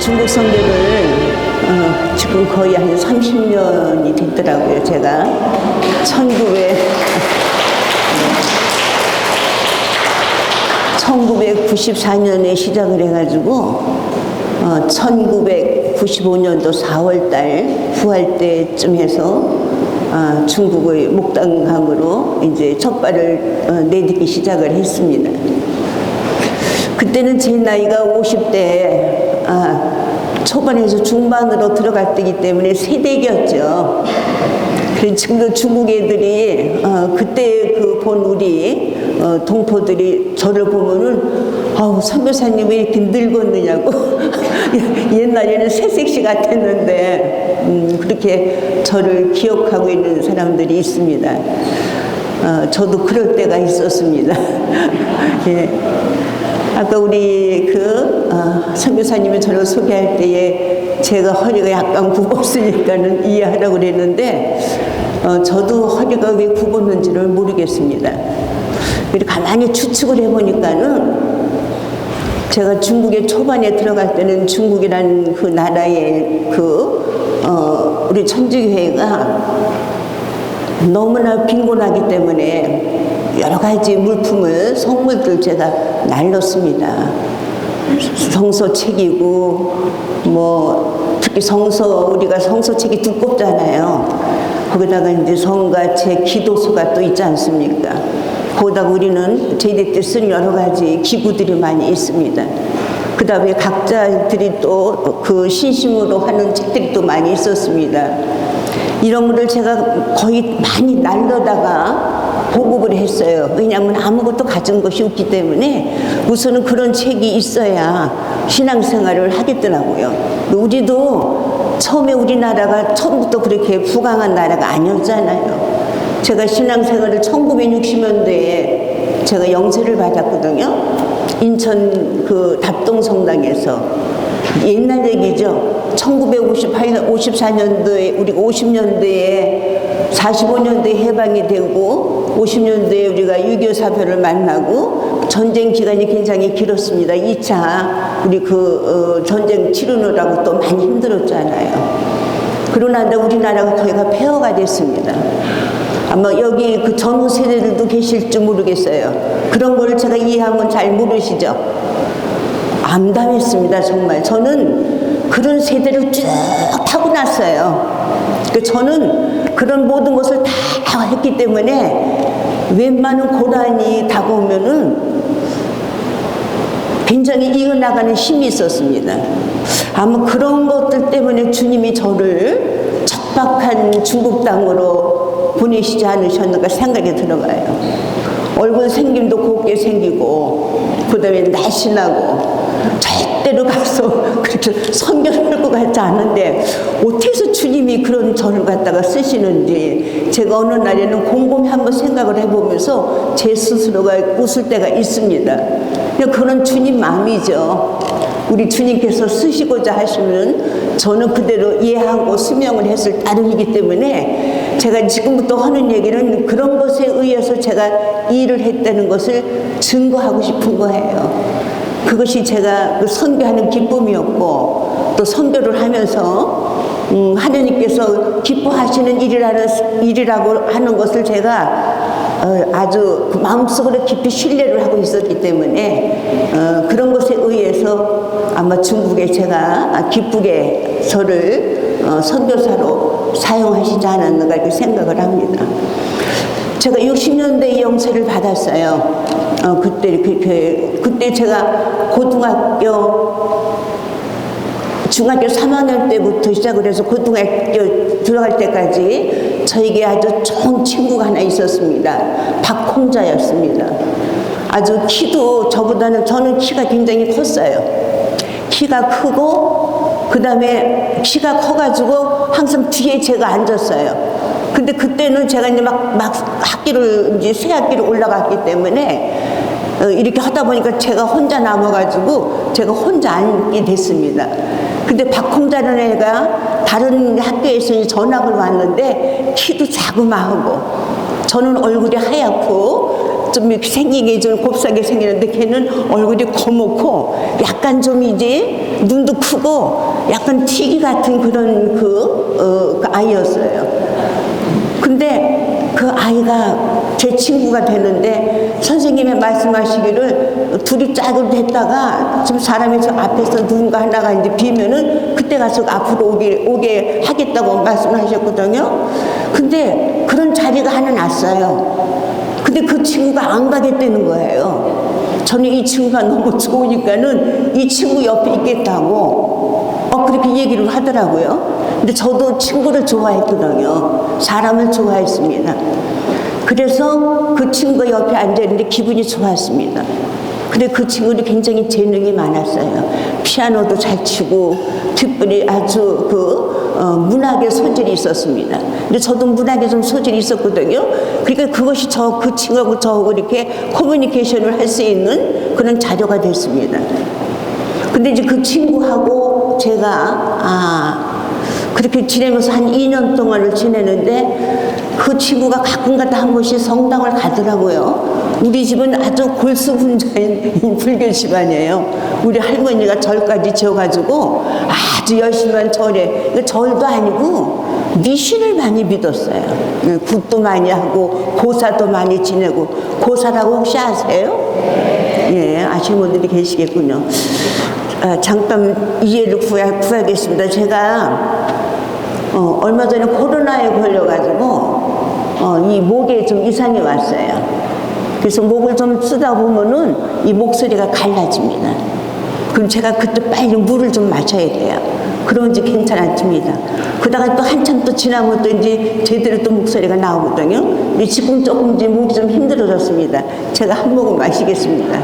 중국 선교를 지금 거의 한 30년이 됐더라고요. 제가 1994년에 시작을 해가지고 1995년도 4월달 부활 때쯤 해서 중국의 목당강으로 이제 첫 발을 내딛기 시작을 했습니다. 그때는 제 나이가 50대 초반에서 중반으로 들어갈 때이기 때문에 새댁이었죠. 그래서 지금도 중국 애들이 그때 그 본 우리 동포들이 저를 보면은 선교사님 왜 이렇게 늙었느냐고 옛날에는 새색시 같았는데 그렇게 저를 기억하고 있는 사람들이 있습니다. 저도 그럴 때가 있었습니다. 예. 아까 우리 선교사님이 저를 소개할 때에 제가 허리가 약간 굽었으니까는 이해하라고 그랬는데 저도 허리가 왜 굽었는지를 모르겠습니다. 가만히 추측을 해보니까는 제가 중국에 초반에 들어갈 때는 중국이라는 그 나라의 우리 천주교회가 너무나 빈곤하기 때문에 여러 가지 물품을, 성물들 제가 날렸습니다. 성서책이고, 특히 우리가 성서책이 두껍잖아요. 거기다가 이제 성가책, 기도서가 또 있지 않습니까? 거기다가 우리는 제대 때 쓴 여러 가지 기구들이 많이 있습니다. 그 다음에 각자들이 또 그 신심으로 하는 책들이 또 많이 있었습니다. 이런 거를 제가 거의 많이 날려다가 보급을 했어요. 왜냐하면 아무것도 가진 것이 없기 때문에 우선은 그런 책이 있어야 신앙생활을 하겠더라고요. 우리도 처음에 우리나라가 처음부터 그렇게 부강한 나라가 아니었잖아요. 제가 신앙생활을 1960년대에 제가 영세를 받았거든요. 인천 답동성당에서. 옛날 얘기죠. 1954년도에 우리가 50년대에 45년도에 해방이 되고 50년도에 우리가 6.25 사변을 만나고 전쟁 기간이 굉장히 길었습니다. 2차 우리 전쟁 치르느라고 또 많이 힘들었잖아요. 그러고 난 다음에 우리나라가 거의가 폐허가 됐습니다. 아마 여기 전후 세대들도 계실지 모르겠어요. 그런 거를 제가 이해하면 잘 모르시죠? 암담했습니다. 정말 저는 그런 세대를 쭉 타고났어요. 저는 그런 모든 것을 다 했기 때문에 웬만한 고난이 다가오면은 굉장히 이어나가는 힘이 있었습니다. 아마 그런 것들 때문에 주님이 저를 척박한 중국 땅으로 보내시지 않으셨는가 생각이 들어가요. 얼굴 생김도 곱게 생기고 그 다음에 날씬하고 절대로 가서 그렇게 선교를 할 것 같지 않은데 어떻게 해서 주님이 그런 저를 갖다가 쓰시는지 제가 어느 날에는 곰곰이 한번 생각을 해보면서 제 스스로가 웃을 때가 있습니다. 그런 주님 마음이죠. 우리 주님께서 쓰시고자 하시면 저는 그대로 이해하고 수명을 했을 따름이기 때문에 제가 지금부터 하는 얘기는 그런 것에 의해서 제가 일을 했다는 것을 증거하고 싶은 거예요. 그것이 제가 선교하는 기쁨이었고 또 선교를 하면서 하나님께서 기뻐하시는 일이라고 하는 것을 제가 아주 마음속으로 깊이 신뢰를 하고 있었기 때문에 그런 것에 의해서 아마 중국에 제가 기쁘게 저를 선교사로 사용하시지 않았는가 이렇게 생각을 합니다. 제가 60년대에 영세를 받았어요. 그때 제가 중학교 3학년 때부터 시작을 해서 고등학교 들어갈 때까지 저에게 아주 좋은 친구가 하나 있었습니다. 박홍자였습니다. 아주 키도 저는 키가 굉장히 컸어요. 키가 크고 그 다음에 키가 커가지고 항상 뒤에 제가 앉았어요. 근데 그때는 제가 이제 막 새 학기를 올라갔기 때문에 이렇게 하다 보니까 제가 혼자 남아가지고 제가 혼자 앉게 됐습니다. 근데 박홍자라는 애가 다른 학교에서 전학을 왔는데 키도 자그마하고 저는 얼굴이 하얗고 좀 이렇게 생기게 좀 곱하게 생기는데 걔는 얼굴이 거먹고 약간 좀 이제 눈도 크고 약간 튀기 같은 그런 그 아이였어요. 근데 그 아이가 제 친구가 되는데 선생님이 말씀하시기를 둘이 짝을 됐다가 지금 사람이 저 앞에서 누군가 하나가 이제 비면은 그때 가서 앞으로 오게 하겠다고 말씀하셨거든요. 근데 그런 자리가 하나 났어요. 근데 그 친구가 안 가겠다는 거예요. 저는 이 친구가 너무 좋으니까는 이 친구 옆에 있겠다고 그렇게 얘기를 하더라고요. 근데 저도 친구를 좋아했거든요. 사람을 좋아했습니다. 그래서 그 친구가 옆에 앉아있는데 기분이 좋았습니다. 근데 그 친구는 굉장히 재능이 많았어요. 피아노도 잘 치고 특별히 아주 문학의 소질이 있었습니다. 근데 저도 문학에 좀 소질이 있었거든요. 그러니까 그것이 그 친구하고 저하고 이렇게 커뮤니케이션을 할 수 있는 그런 자료가 됐습니다. 근데 이제 그 친구하고 제가 그렇게 지내면서 한 2년 동안을 지내는데 그 친구가 가끔가다 한 번씩 성당을 가더라고요. 우리 집은 아주 골수분자인 불교 집안이에요. 우리 할머니가 절까지 지어가지고 아주 열심히 절에, 절도 아니고 미신을 많이 믿었어요. 굿도 많이 하고 고사도 많이 지내고. 고사라고 혹시 아세요? 예, 아시는 분들이 계시겠군요. 잠깐 이해를 구하겠습니다. 제가 얼마 전에 코로나에 걸려가지고 이 목에 좀 이상이 왔어요. 그래서 목을 좀 쓰다 보면은 이 목소리가 갈라집니다. 그럼 제가 그때 빨리 물을 좀 마셔야 돼요. 그러면 이제 괜찮아집니다. 그러다가 또 한참 또 지나면 또 이제 제대로 또 목소리가 나오거든요. 근데 지금 조금 이제 목이 좀 힘들어졌습니다. 제가 한 모금 마시겠습니다.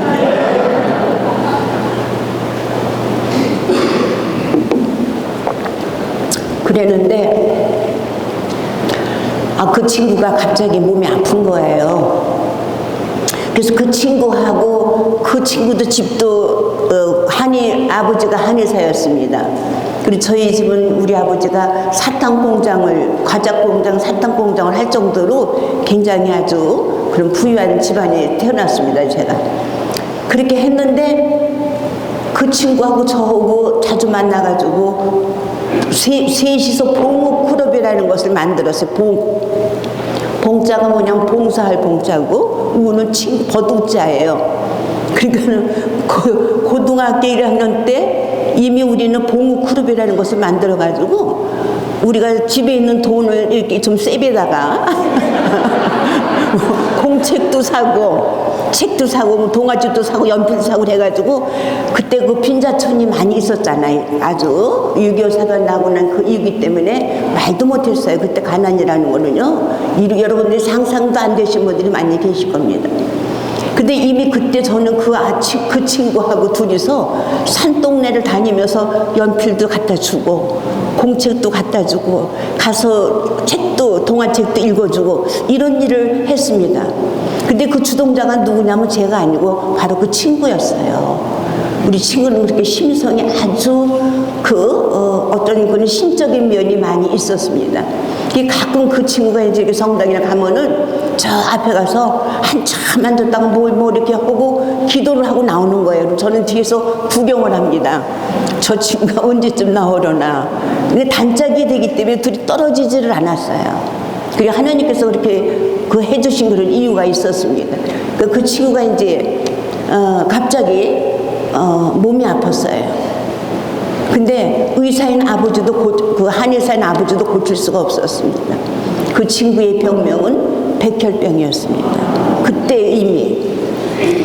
그랬는데 그 친구가 갑자기 몸이 아픈 거예요. 그래서 그 친구하고 그 친구도 집도 아버지가 한의사였습니다. 그리고 저희 집은 우리 아버지가 과자 공장, 사탕 공장을 할 정도로 굉장히 아주 그런 부유한 집안에 태어났습니다. 제가 그렇게 했는데 그 친구하고 저하고 자주 만나가지고 셋이서 봉우클럽이라는 것을 만들었어요. 봉자가 뭐냐면 봉사할 봉자고 우는 버둥자예요. 그러니까는 고등학교 1학년 때 이미 우리는 봉우클럽이라는 것을 만들어가지고 우리가 집에 있는 돈을 이렇게 좀 세배다가 공책도 사고 책도 사고 동아지도 사고 연필도 사고 해가지고 그때 그 빈자촌이 많이 있었잖아요. 아주 6.25 사건 나고 난 그 이유기 때문에 말도 못했어요. 그때 가난이라는 거는요. 여러분들이 상상도 안 되신 분들이 많이 계실 겁니다. 근데 이미 그때 저는 그 친구하고 둘이서 산동네를 다니면서 연필도 갖다 주고 공책도 갖다 주고 가서 동화책도 읽어주고 이런 일을 했습니다. 근데 그 주동자가 누구냐면 제가 아니고 바로 그 친구였어요. 우리 친구는 그렇게 심성이 아주 어떤 그런 신적인 면이 많이 있었습니다. 가끔 그 친구가 이제 성당이나 가면은 저 앞에 가서 한참 앉았다가 뭐 이렇게 하고 기도를 하고 나오는 거예요. 저는 뒤에서 구경을 합니다. 저 친구가 언제쯤 나오려나. 근데 단짝이 되기 때문에 둘이 떨어지지를 않았어요. 그게 하나님께서 그렇게 해주신 그런 이유가 있었습니다. 그 친구가 이제 갑자기 몸이 아팠어요. 근데 의사인 아버지도 그 한의사인 아버지도 고칠 수가 없었습니다. 그 친구의 병명은 백혈병이었습니다. 그때 이미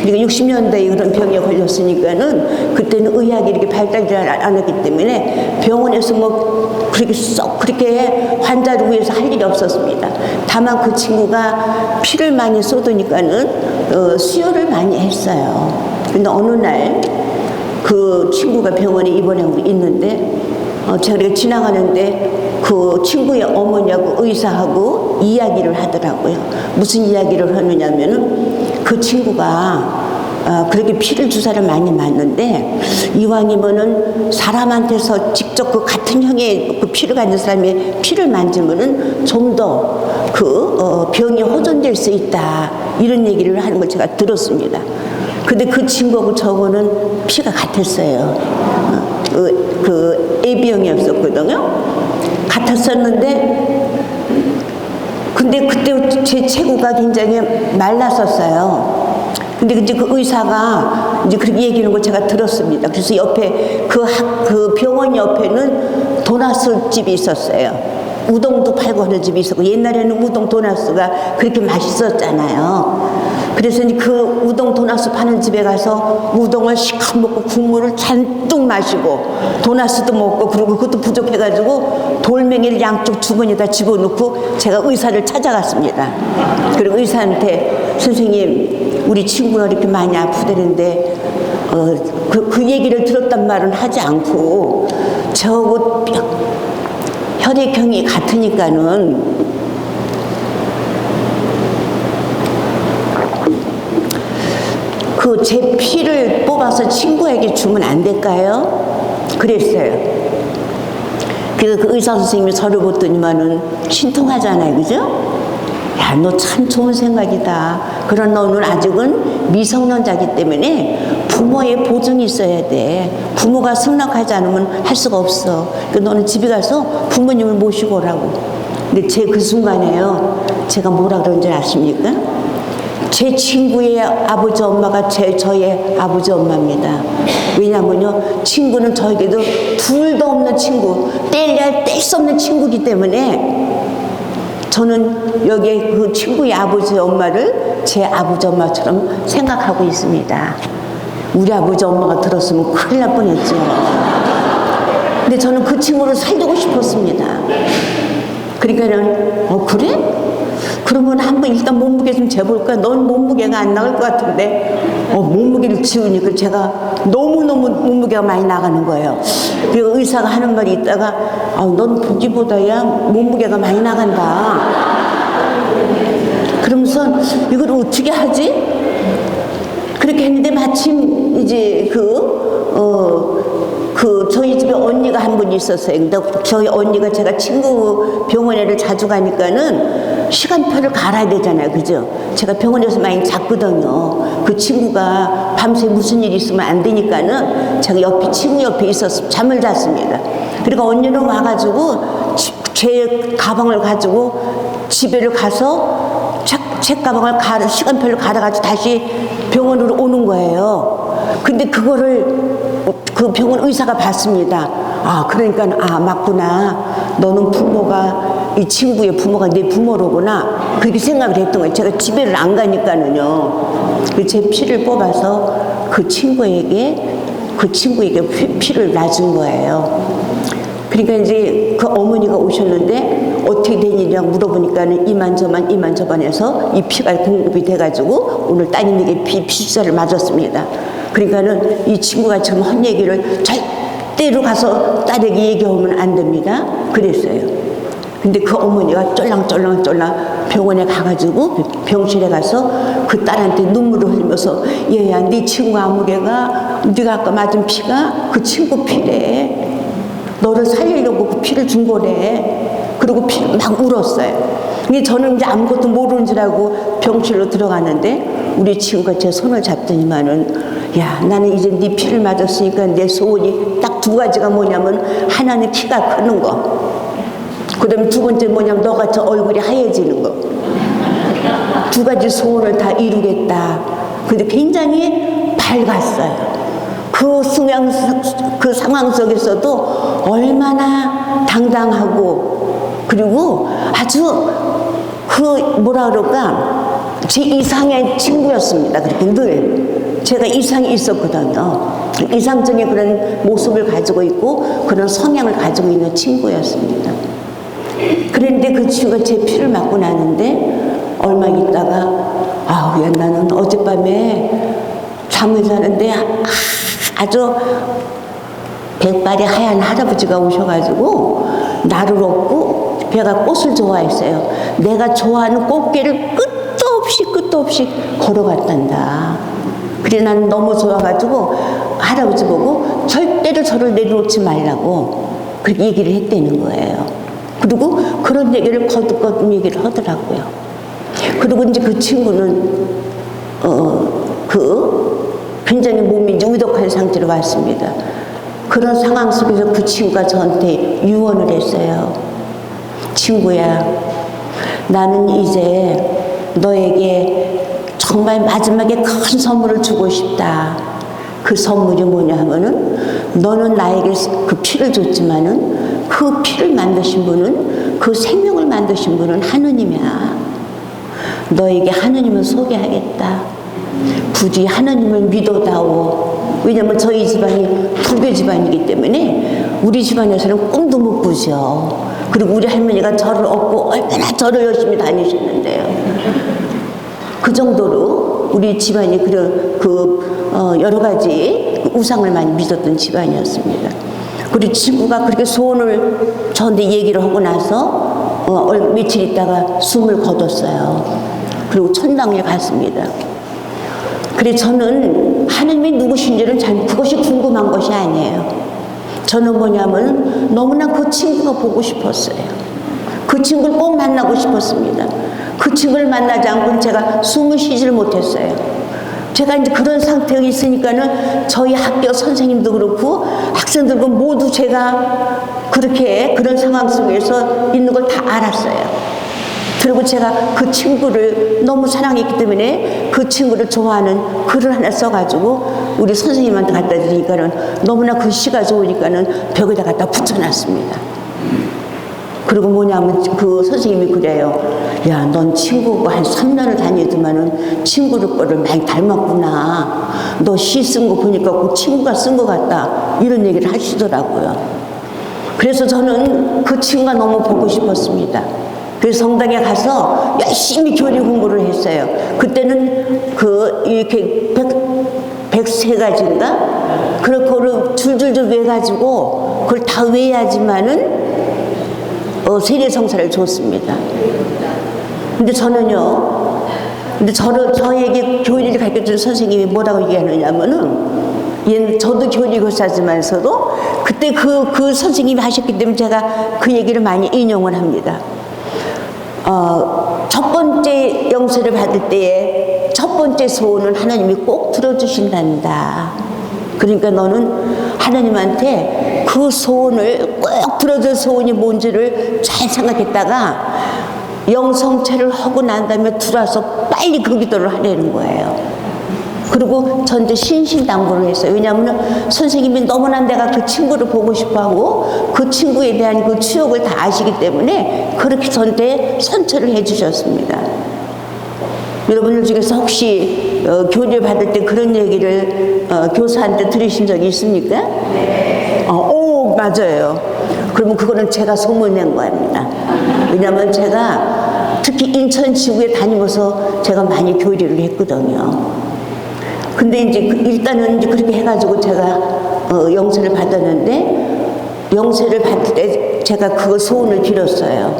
우리가 60년대에 그런 병에 걸렸으니까는 그때는 의학이 이렇게 발달되지 않았기 때문에 병원에서 그렇게 환자를 위해서 할 일이 없었습니다. 다만 그 친구가 피를 많이 쏟으니까는 수혈을 많이 했어요. 근데 어느 날 그 친구가 병원에 입원하고 있는데 제가 지나가는데 그 친구의 어머니하고 의사하고 이야기를 하더라고요. 무슨 이야기를 하느냐면은 그 친구가 그렇게 피를 주사를 많이 맞는데 이왕이면은 사람한테서 직접 그 같은 형의 그 피를 가진 사람의 피를 만지면은 좀 더 병이 호전될 수 있다 이런 얘기를 하는 걸 제가 들었습니다. 근데 그 친구하고 저거는 피가 같았어요. 그 AB형이었었거든요. 같았었는데 근데 그때 제 체구가 굉장히 말랐었어요. 근데 이제 그 의사가 이제 그렇게 얘기하는 걸 제가 들었습니다. 그래서 옆에 그 병원 옆에는 도나스 집이 있었어요. 우동도 팔고 하는 집이 있었고, 옛날에는 우동 도나스가 그렇게 맛있었잖아요. 그래서 그 우동 도나스 파는 집에 가서 우동을 시컷 먹고 국물을 잔뜩 마시고 도나스도 먹고, 그리고 그것도 부족해가지고 돌멩이를 양쪽 주머니에다 집어넣고 제가 의사를 찾아갔습니다. 그리고 의사한테 선생님 우리 친구가 이렇게 많이 아프다는데 그 얘기를 들었단 말은 하지 않고 저거 혈액형이 같으니까는 그 제 피를 뽑아서 친구에게 주면 안 될까요? 그랬어요. 그래서 그 의사 선생님이 저를 보더니만은 신통하잖아요, 그죠? 야, 너 참 좋은 생각이다. 그러나 너는 아직은 미성년자이기 때문에 부모의 보증이 있어야 돼. 부모가 승낙하지 않으면 할 수가 없어. 그러니까 너는 집에 가서 부모님을 모시고 오라고. 근데 제 그 순간에요, 제가 뭐라 그런지 아십니까? 제 친구의 아버지 엄마가 저의 아버지 엄마입니다. 왜냐면요, 친구는 저에게도 둘도 없는 친구, 뗄래야 뗄 수 없는 친구이기 때문에 저는 여기에 그 친구의 아버지 엄마를 제 아버지 엄마처럼 생각하고 있습니다. 우리 아버지 엄마가 들었으면 큰일 날 뻔했죠. 근데 저는 그 친구를 살리고 싶었습니다. 그러니까는 그래? 그러면 한번 일단 몸무게 좀 재볼까? 넌 몸무게가 안 나갈 것 같은데 몸무게를 지우니까 제가 너무너무 몸무게가 많이 나가는 거예요. 그리고 의사가 하는 말이 있다가 넌 보기보다야 몸무게가 많이 나간다. 그러면서 이걸 어떻게 하지? 그렇게 했는데 마침 이제 저희 집에 언니가 한 분 있었어요. 근데 저희 언니가 제가 친구 병원에를 자주 가니까는 시간표를 갈아야 되잖아요. 그죠? 제가 병원에서 많이 잤거든요. 그 친구가 밤새 무슨 일이 있으면 안 되니까는 제가 친구 옆에 있어서 잠을 잤습니다. 그러니까 언니는 와가지고 제 가방을 가지고 집에를 가서 제 가방을 시간표를 갈아가지고 다시 병원으로 오는 거예요. 근데 그거를 그 병원 의사가 봤습니다. 그러니까 맞구나. 너는 이 친구의 부모가 내 부모로구나. 그렇게 생각을 했던 거예요. 제가 집에를 안 가니까는요. 제 피를 뽑아서 그 친구에게 피를 놔준 거예요. 그러니까 이제 그 어머니가 오셨는데 어떻게 된 일이라고 물어보니까는 이만저만 해서 이 피가 공급이 돼가지고 오늘 따님에게 피 주사를 맞았습니다. 그러니까는 이 친구가 지금 한 얘기를 절대로 가서 딸에게 얘기하면 안 됩니다. 그랬어요. 근데 그 어머니가 쫄랑쫄랑 병원에 가가지고 병실에 가서 그 딸한테 눈물을 흘리면서 얘야, 네 친구 아무개가 네가 아까 맞은 피가 그 친구 피래. 너를 살리려고 그 피를 준 거래. 그리고 피를 막 울었어요. 근데 저는 이제 아무것도 모르는 줄 알고 병실로 들어가는데 우리 친구가 제 손을 잡더니만은 야, 나는 이제 네 피를 맞았으니까 내 소원이 딱 두 가지가 뭐냐면 하나는 키가 크는 거, 그 다음에 두 번째 뭐냐면 너같이 얼굴이 하얘지는 거. 두 가지 소원을 다 이루겠다. 근데 굉장히 밝았어요. 그 상황 속에서도 얼마나 당당하고 그리고 아주 뭐라 그럴까, 제 이상의 친구였습니다. 그렇게 늘 제가 이상이 있었거든요. 이상적인 그런 모습을 가지고 있고 그런 성향을 가지고 있는 친구였습니다. 그런데 그 친구가 제 피를 맞고 나는데 얼마 있다가 야, 나는 어젯밤에 잠을 자는데 아주 백발이 하얀 할아버지가 오셔가지고 나를 업고 배가 꽃을 좋아했어요. 내가 좋아하는 꽃길을 끝도 없이 걸어갔단다. 그래 나는 너무 좋아가지고 할아버지 보고 절대로 저를 내려놓지 말라고 그렇게 얘기를 했다는 거예요. 그리고 그런 얘기를 거듭거듭 얘기를 하더라고요. 그리고 이제 그 친구는 굉장히 몸이 우덕한 상태로 왔습니다. 그런 상황 속에서 그 친구가 저한테 유언을 했어요. 친구야, 나는 이제 너에게 정말 마지막에 큰 선물을 주고 싶다. 그 선물이 뭐냐 하면은 너는 나에게 그 피를 줬지만은 그 피를 만드신 분은, 그 생명을 만드신 분은 하느님이야. 너에게 하느님을 소개하겠다. 부디 하느님을 믿어다오. 왜냐면 저희 집안이 불교 집안이기 때문에 우리 집안에서는 꿈도 못 꾸죠. 그리고 우리 할머니가 절을 얻고 얼마나 절을 열심히 다니셨는데요. 그 정도로 우리 집안이 여러 가지 우상을 많이 믿었던 집안이었습니다. 그리고 친구가 그렇게 소원을 저한테 얘기를 하고 나서 며칠 있다가 숨을 거뒀어요. 그리고 천당에 갔습니다. 그래 저는 하느님이 누구신지는 그것이 궁금한 것이 아니에요. 저는 뭐냐면 너무나 그 친구가 보고 싶었어요. 그 친구를 꼭 만나고 싶었습니다. 그 친구를 만나지 않고는 제가 숨을 쉬지를 못했어요. 제가 이제 그런 상태에 있으니까는 저희 학교 선생님도 그렇고 학생들도 모두 제가 그런 상황 속에서 있는 걸 다 알았어요. 그리고 제가 그 친구를 너무 사랑했기 때문에 그 친구를 좋아하는 글을 하나 써가지고 우리 선생님한테 갖다 드리니까는 너무나 글씨가 좋으니까는 벽에다 갖다 붙여놨습니다. 그리고 뭐냐면 그 선생님이 그래요. 야, 넌 친구가 한 3년을 다니더만은 친구를 거를 많이 닮았구나. 너 시 쓴 거 보니까 그 친구가 쓴 것 같다. 이런 얘기를 하시더라고요. 그래서 저는 그 친구가 너무 보고 싶었습니다. 그래서 성당에 가서 열심히 교리 공부를 했어요. 그때는 이렇게 103가지인가? 그걸 줄줄줄 외가지고 그걸 다 외야지만은 세례성사를 줬습니다. 근데 저는요, 저에게 교리를 가르쳐준 선생님이 뭐라고 얘기하느냐면은, 저도 교리교사지만서도 그때 그 선생님이 하셨기 때문에 제가 그 얘기를 많이 인용을 합니다. 첫 번째 영세를 받을 때에 첫 번째 소원은 하나님이 꼭 들어주신단다. 그러니까 너는 하나님한테 그 소원을 꼭 들어줄 소원이 뭔지를 잘 생각했다가 영성체를 하고 난 다음에 들어와서 빨리 그 기도를 하려는 거예요. 그리고 전제 신신당부를 했어요. 왜냐하면 선생님이 너무나 내가 그 친구를 보고 싶어하고 그 친구에 대한 그 추억을 다 아시기 때문에 그렇게 저한테 선처를 해주셨습니다. 여러분들 중에서 혹시 교리를 받을 때 그런 얘기를 교사한테 들으신 적이 있습니까? 네. 오, 맞아요. 그러면 그거는 제가 소문낸 겁니다. 왜냐하면 제가 특히 인천 지구에 다니면서 제가 많이 교리를 했거든요. 근데 이제 일단은 이제 그렇게 해가지고 제가 영세를 받았는데 영세를 받을 때 제가 그 소원을 빌었어요.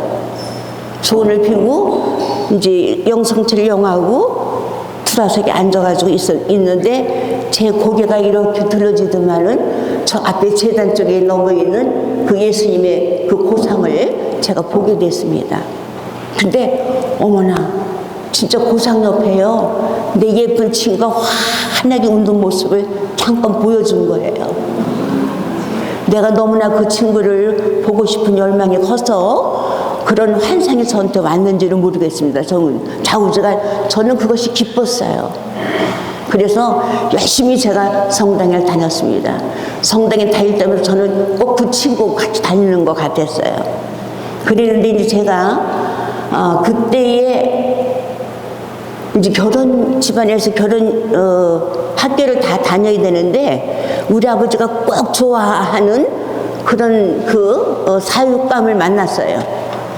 소원을 빌고 이제 영성체를 영하고 투라석에 앉아가지고 있는데 제 고개가 이렇게 들어지더만은 저 앞에 제단 쪽에 넘어 있는 그 예수님의 그 고상을 제가 보게 됐습니다. 근데 어머나 진짜 고상 옆에요 내 예쁜 친구가 환하게 웃는 모습을 잠깐 보여준 거예요. 내가 너무나 그 친구를 보고 싶은 열망이 커서 그런 환상이 저한테 왔는지는 모르겠습니다. 저는 그것이 기뻤어요. 그래서 열심히 제가 성당에 다녔습니다. 성당에 다닐 때마다 저는 꼭 그 친구와 같이 다니는 것 같았어요. 그랬는데 이제 제가 그때에 이제 집안에서 학교를 다 다녀야 되는데 우리 아버지가 꼭 좋아하는 그런 사육감을 만났어요.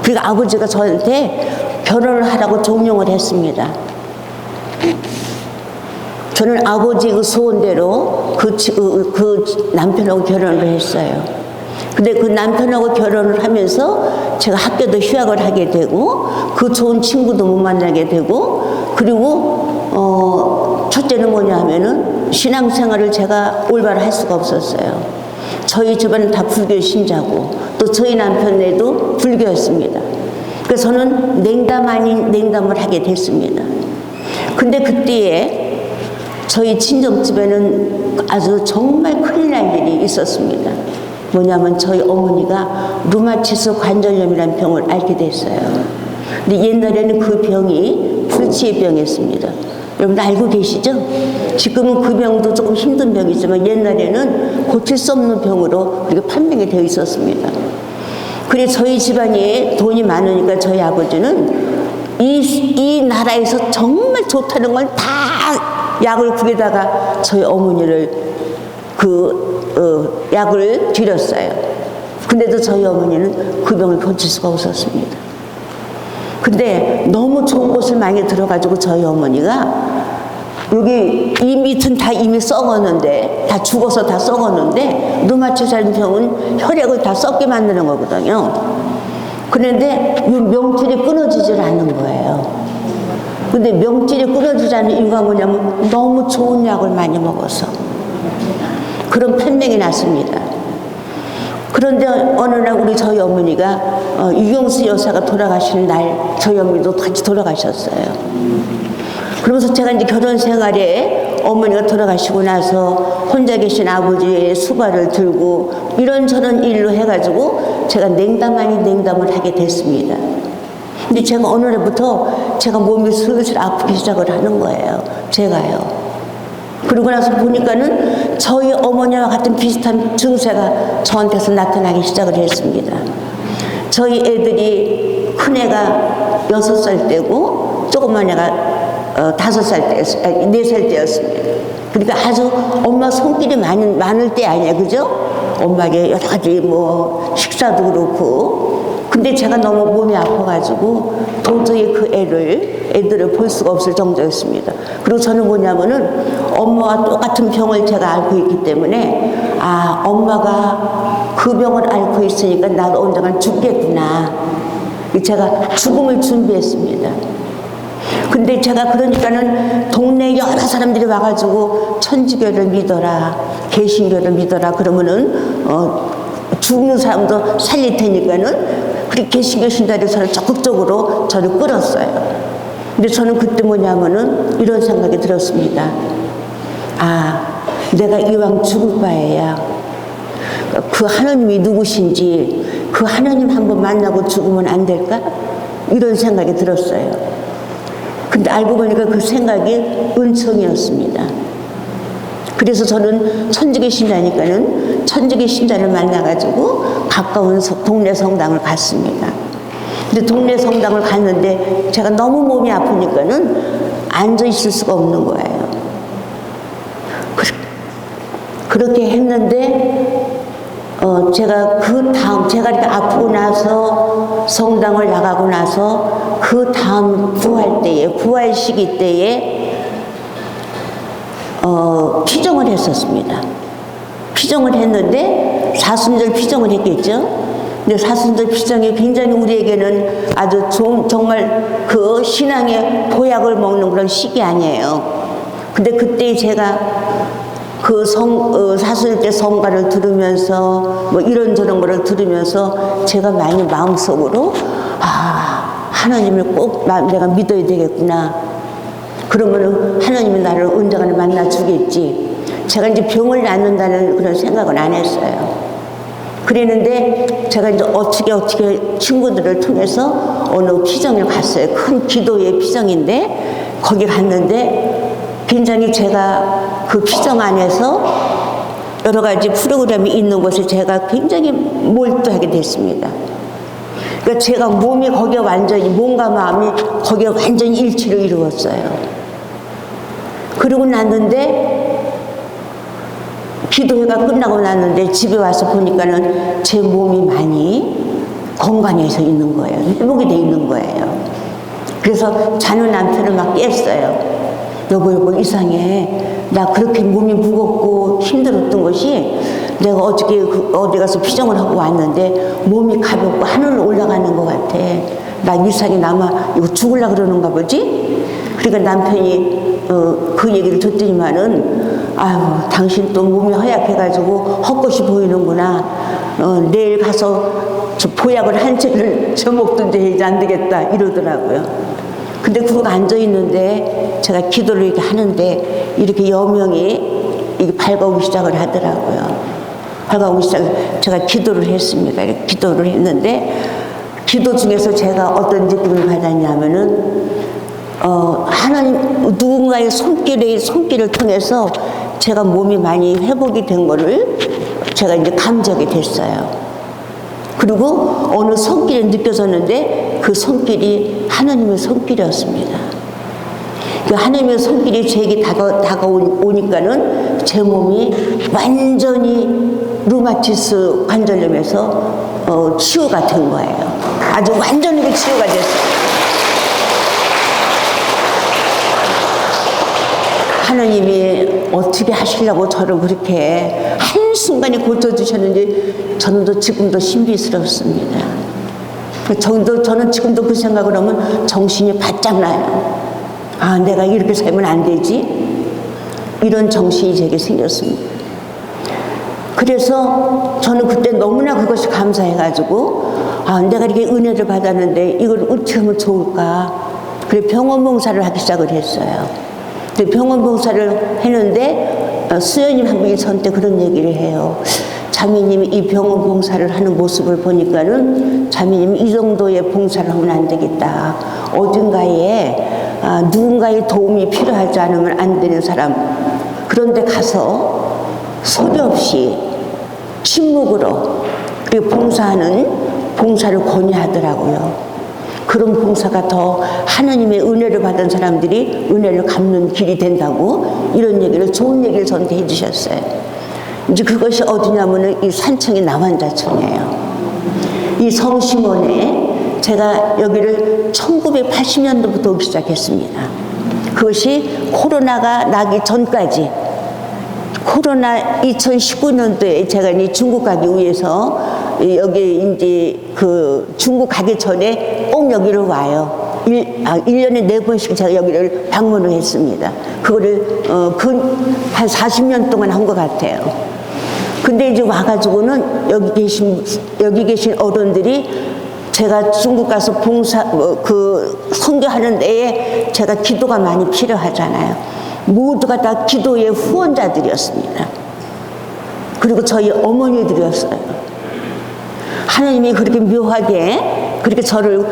그리고 아버지가 저한테 결혼을 하라고 종용을 했습니다. 저는 아버지 그 소원대로 그 남편하고 결혼을 했어요. 근데 그 남편하고 결혼을 하면서 제가 학교도 휴학을 하게 되고 그 좋은 친구도 못 만나게 되고 그리고 첫째는 뭐냐 하면은 신앙생활을 제가 올바로 할 수가 없었어요. 저희 집안은 다 불교 신자고 또 저희 남편네도 불교였습니다. 그래서 저는 냉담 아닌 냉담을 하게 됐습니다. 근데 그때에 저희 친정집에는 아주 정말 큰일 날 일이 있었습니다. 뭐냐면 저희 어머니가 루마티스 관절염이라는 병을 앓게 됐어요. 근데 옛날에는 그 병이 불치의 병이었습니다. 여러분 알고 계시죠? 지금은 그 병도 조금 힘든 병이지만 옛날에는 고칠 수 없는 병으로 그렇게 판명이 되어 있었습니다. 그래서 저희 집안에 돈이 많으니까 저희 아버지는 이 나라에서 정말 좋다는 걸 다 약을 구해다가 저희 어머니를 약을 드렸어요. 근데도 저희 어머니는 그 병을 고칠 수가 없었습니다. 근데 너무 좋은 곳을 많이 들어가지고 저희 어머니가 여기 이 밑은 다 이미 썩었는데 다 죽어서 다 썩었는데 루마티스라는 병은 혈액을 다 썩게 만드는 거거든요. 그런데 이 명줄이 끊어지질 않는 거예요. 근데 명줄이 끊어지지 않는 이유가 뭐냐면 너무 좋은 약을 많이 먹어서 그런 판명이 났습니다. 그런데 어느 날 우리 저희 어머니가 유경수 여사가 돌아가시는 날 저희 어머니도 같이 돌아가셨어요. 그러면서 제가 이제 결혼 생활에 어머니가 돌아가시고 나서 혼자 계신 아버지의 수발을 들고 이런저런 일로 해가지고 제가 냉담 아닌 냉담을 하게 됐습니다. 근데 제가 어느 날부터 제가 몸이 슬슬 아프기 시작을 하는 거예요. 제가요. 그러고 나서 보니까는 저희 어머니와 같은 비슷한 증세가 저한테서 나타나기 시작을 했습니다. 저희 애들이 큰 애가 6살 때고 조그만 애가 5살 때였습니다. 4살 때였습니다. 그러니까 아주 엄마 손길이 많을 때 아니야, 그죠? 엄마에게 여러 가지 뭐 식사도 그렇고. 근데 제가 너무 몸이 아파가지고 도저히 그 애들을 볼 수가 없을 정도였습니다. 그리고 저는 뭐냐면은 엄마와 똑같은 병을 제가 앓고 있기 때문에 엄마가 그 병을 앓고 있으니까 나도 언젠간 죽겠구나. 제가 죽음을 준비했습니다. 근데 제가 그러니까는 동네 여러 사람들이 와가지고 천주교를 믿어라, 개신교를 믿어라 그러면은 죽는 사람도 살릴 테니까는 그렇게 개신교 신자들이 저를 적극적으로 저를 끌었어요. 근데 저는 그때 뭐냐면은 이런 생각이 들었습니다. 내가 이왕 죽을 바에야 그 하나님이 누구신지 그 하나님 한번 만나고 죽으면 안 될까? 이런 생각이 들었어요. 근데 알고 보니까 그 생각이 은총이었습니다. 그래서 저는 천주교 신자니까는 천주교 신자를 만나가지고 가까운 동네 성당을 갔습니다. 근데 동네 성당을 갔는데 제가 너무 몸이 아프니까는 앉아 있을 수가 없는 거예요. 그렇게 했는데 제가 제가 이렇게 아프고 나서 성당을 나가고 나서 그 다음 부활 시기 때에 피정을 했었습니다. 피정을 했는데 사순절 피정을 했겠죠. 근데 사순절 피정이 굉장히 우리에게는 아주 정말 그 신앙의 보약을 먹는 그런 시기 아니에요. 근데 그때 제가 그 사순절 때 성가를 들으면서 뭐 이런저런 거를 들으면서 제가 많이 마음속으로 하나님을 꼭 내가 믿어야 되겠구나. 그러면은 하나님이 나를 언젠가는 만나 주겠지. 제가 이제 병을 낫는다는 그런 생각은 안 했어요. 그랬는데 제가 이제 어떻게 친구들을 통해서 어느 피정을 갔어요. 큰 기도의 피정인데 거기 갔는데 굉장히 제가 그 피정 안에서 여러 가지 프로그램이 있는 곳에 제가 굉장히 몰두하게 됐습니다. 그러니까 제가 몸이 거기에 완전히 몸과 마음이 거기에 완전히 일치를 이루었어요. 그러고 났는데 기도회가 끝나고 났는데 집에 와서 보니까는 제 몸이 많이 건강해져 있는 거예요. 회복이 돼 있는 거예요. 그래서 자는 남편을 막 깼어요. 여보 이상해. 나 그렇게 몸이 무겁고 힘들었던 것이 내가 어저께 어디 가서 피정을 하고 왔는데 몸이 가볍고 하늘로 올라가는 것 같아. 나 이상이 남아 이거 죽으려고 그러는가 보지? 그러니까 남편이 그 얘기를 듣더니만은 아유 당신 또 몸이 허약해가지고 헛것이 보이는구나. 내일 가서 저 보약을 한 채를 저먹든지 해야지 안 되겠다 이러더라고요. 근데 그거 앉아있는데 제가 기도를 이렇게 하는데 이렇게 여명이 이게 밝아오기 시작을 하더라고요. 밝아오기 제가 기도를 했습니다. 이렇게 기도를 했는데 기도 중에서 제가 어떤 느낌을 받았냐면은 하나님 누군가의 손길을 통해서 제가 몸이 많이 회복이 된 거를 제가 이제 감지하게 됐어요. 그리고 어느 손길이 느껴졌는데 그 손길이 하나님의 손길이었습니다. 그 하나님의 손길이 제게 다가오니까는 제 몸이 완전히 루마티스 관절염에서 치유가 된 거예요. 아주 완전히 치유가 됐어요. 하나님이 어떻게 하시려고 저를 그렇게 한순간에 고쳐주셨는지 저는 지금도 신비스럽습니다. 저는 지금도 그 생각을 하면 정신이 바짝 나요. 아, 내가 이렇게 살면 안 되지? 이런 정신이 제게 생겼습니다. 그래서 저는 그때 너무나 그것이 감사해가지고 아, 내가 이렇게 은혜를 받았는데 이걸 어떻게 하면 좋을까? 그래 병원 봉사를 하기 시작을 했어요. 근데 병원 봉사를 했는데 수연님 한 분이 저한테 그런 얘기를 해요. 자매님이 이 병원 봉사를 하는 모습을 보니까는 자매님이 이 정도의 봉사를 하면 안 되겠다. 어딘가에 누군가의 도움이 필요하지 않으면 안 되는 사람, 그런데 가서 소리 없이 침묵으로 그리고 봉사를 권유하더라고요. 그런 봉사가 더 하나님의 은혜를 받은 사람들이 은혜를 갚는 길이 된다고 이런 얘기를, 좋은 얘기를 저한테 해주셨어요. 이제 그것이 어디냐면은 이 산청의 남환자청이에요. 이 성심원에 제가 여기를 1980년도부터 오기 시작했습니다. 그것이 코로나가 나기 전까지, 코로나 2019년도에 제가 이 중국 가기 위해서 여기 이제 그 중국 가기 전에 꼭 여기를 와요. 1년에 4번씩 제가 여기를 방문을 했습니다. 그거를 한 40년 동안 한 것 같아요. 근데 이제 와가지고는 여기 계신 어른들이 제가 중국 가서 선교하는 데에 제가 기도가 많이 필요하잖아요. 모두가 다 기도의 후원자들이었습니다. 그리고 저희 어머니들이었어요. 하나님이 그렇게 묘하게 그렇게 저를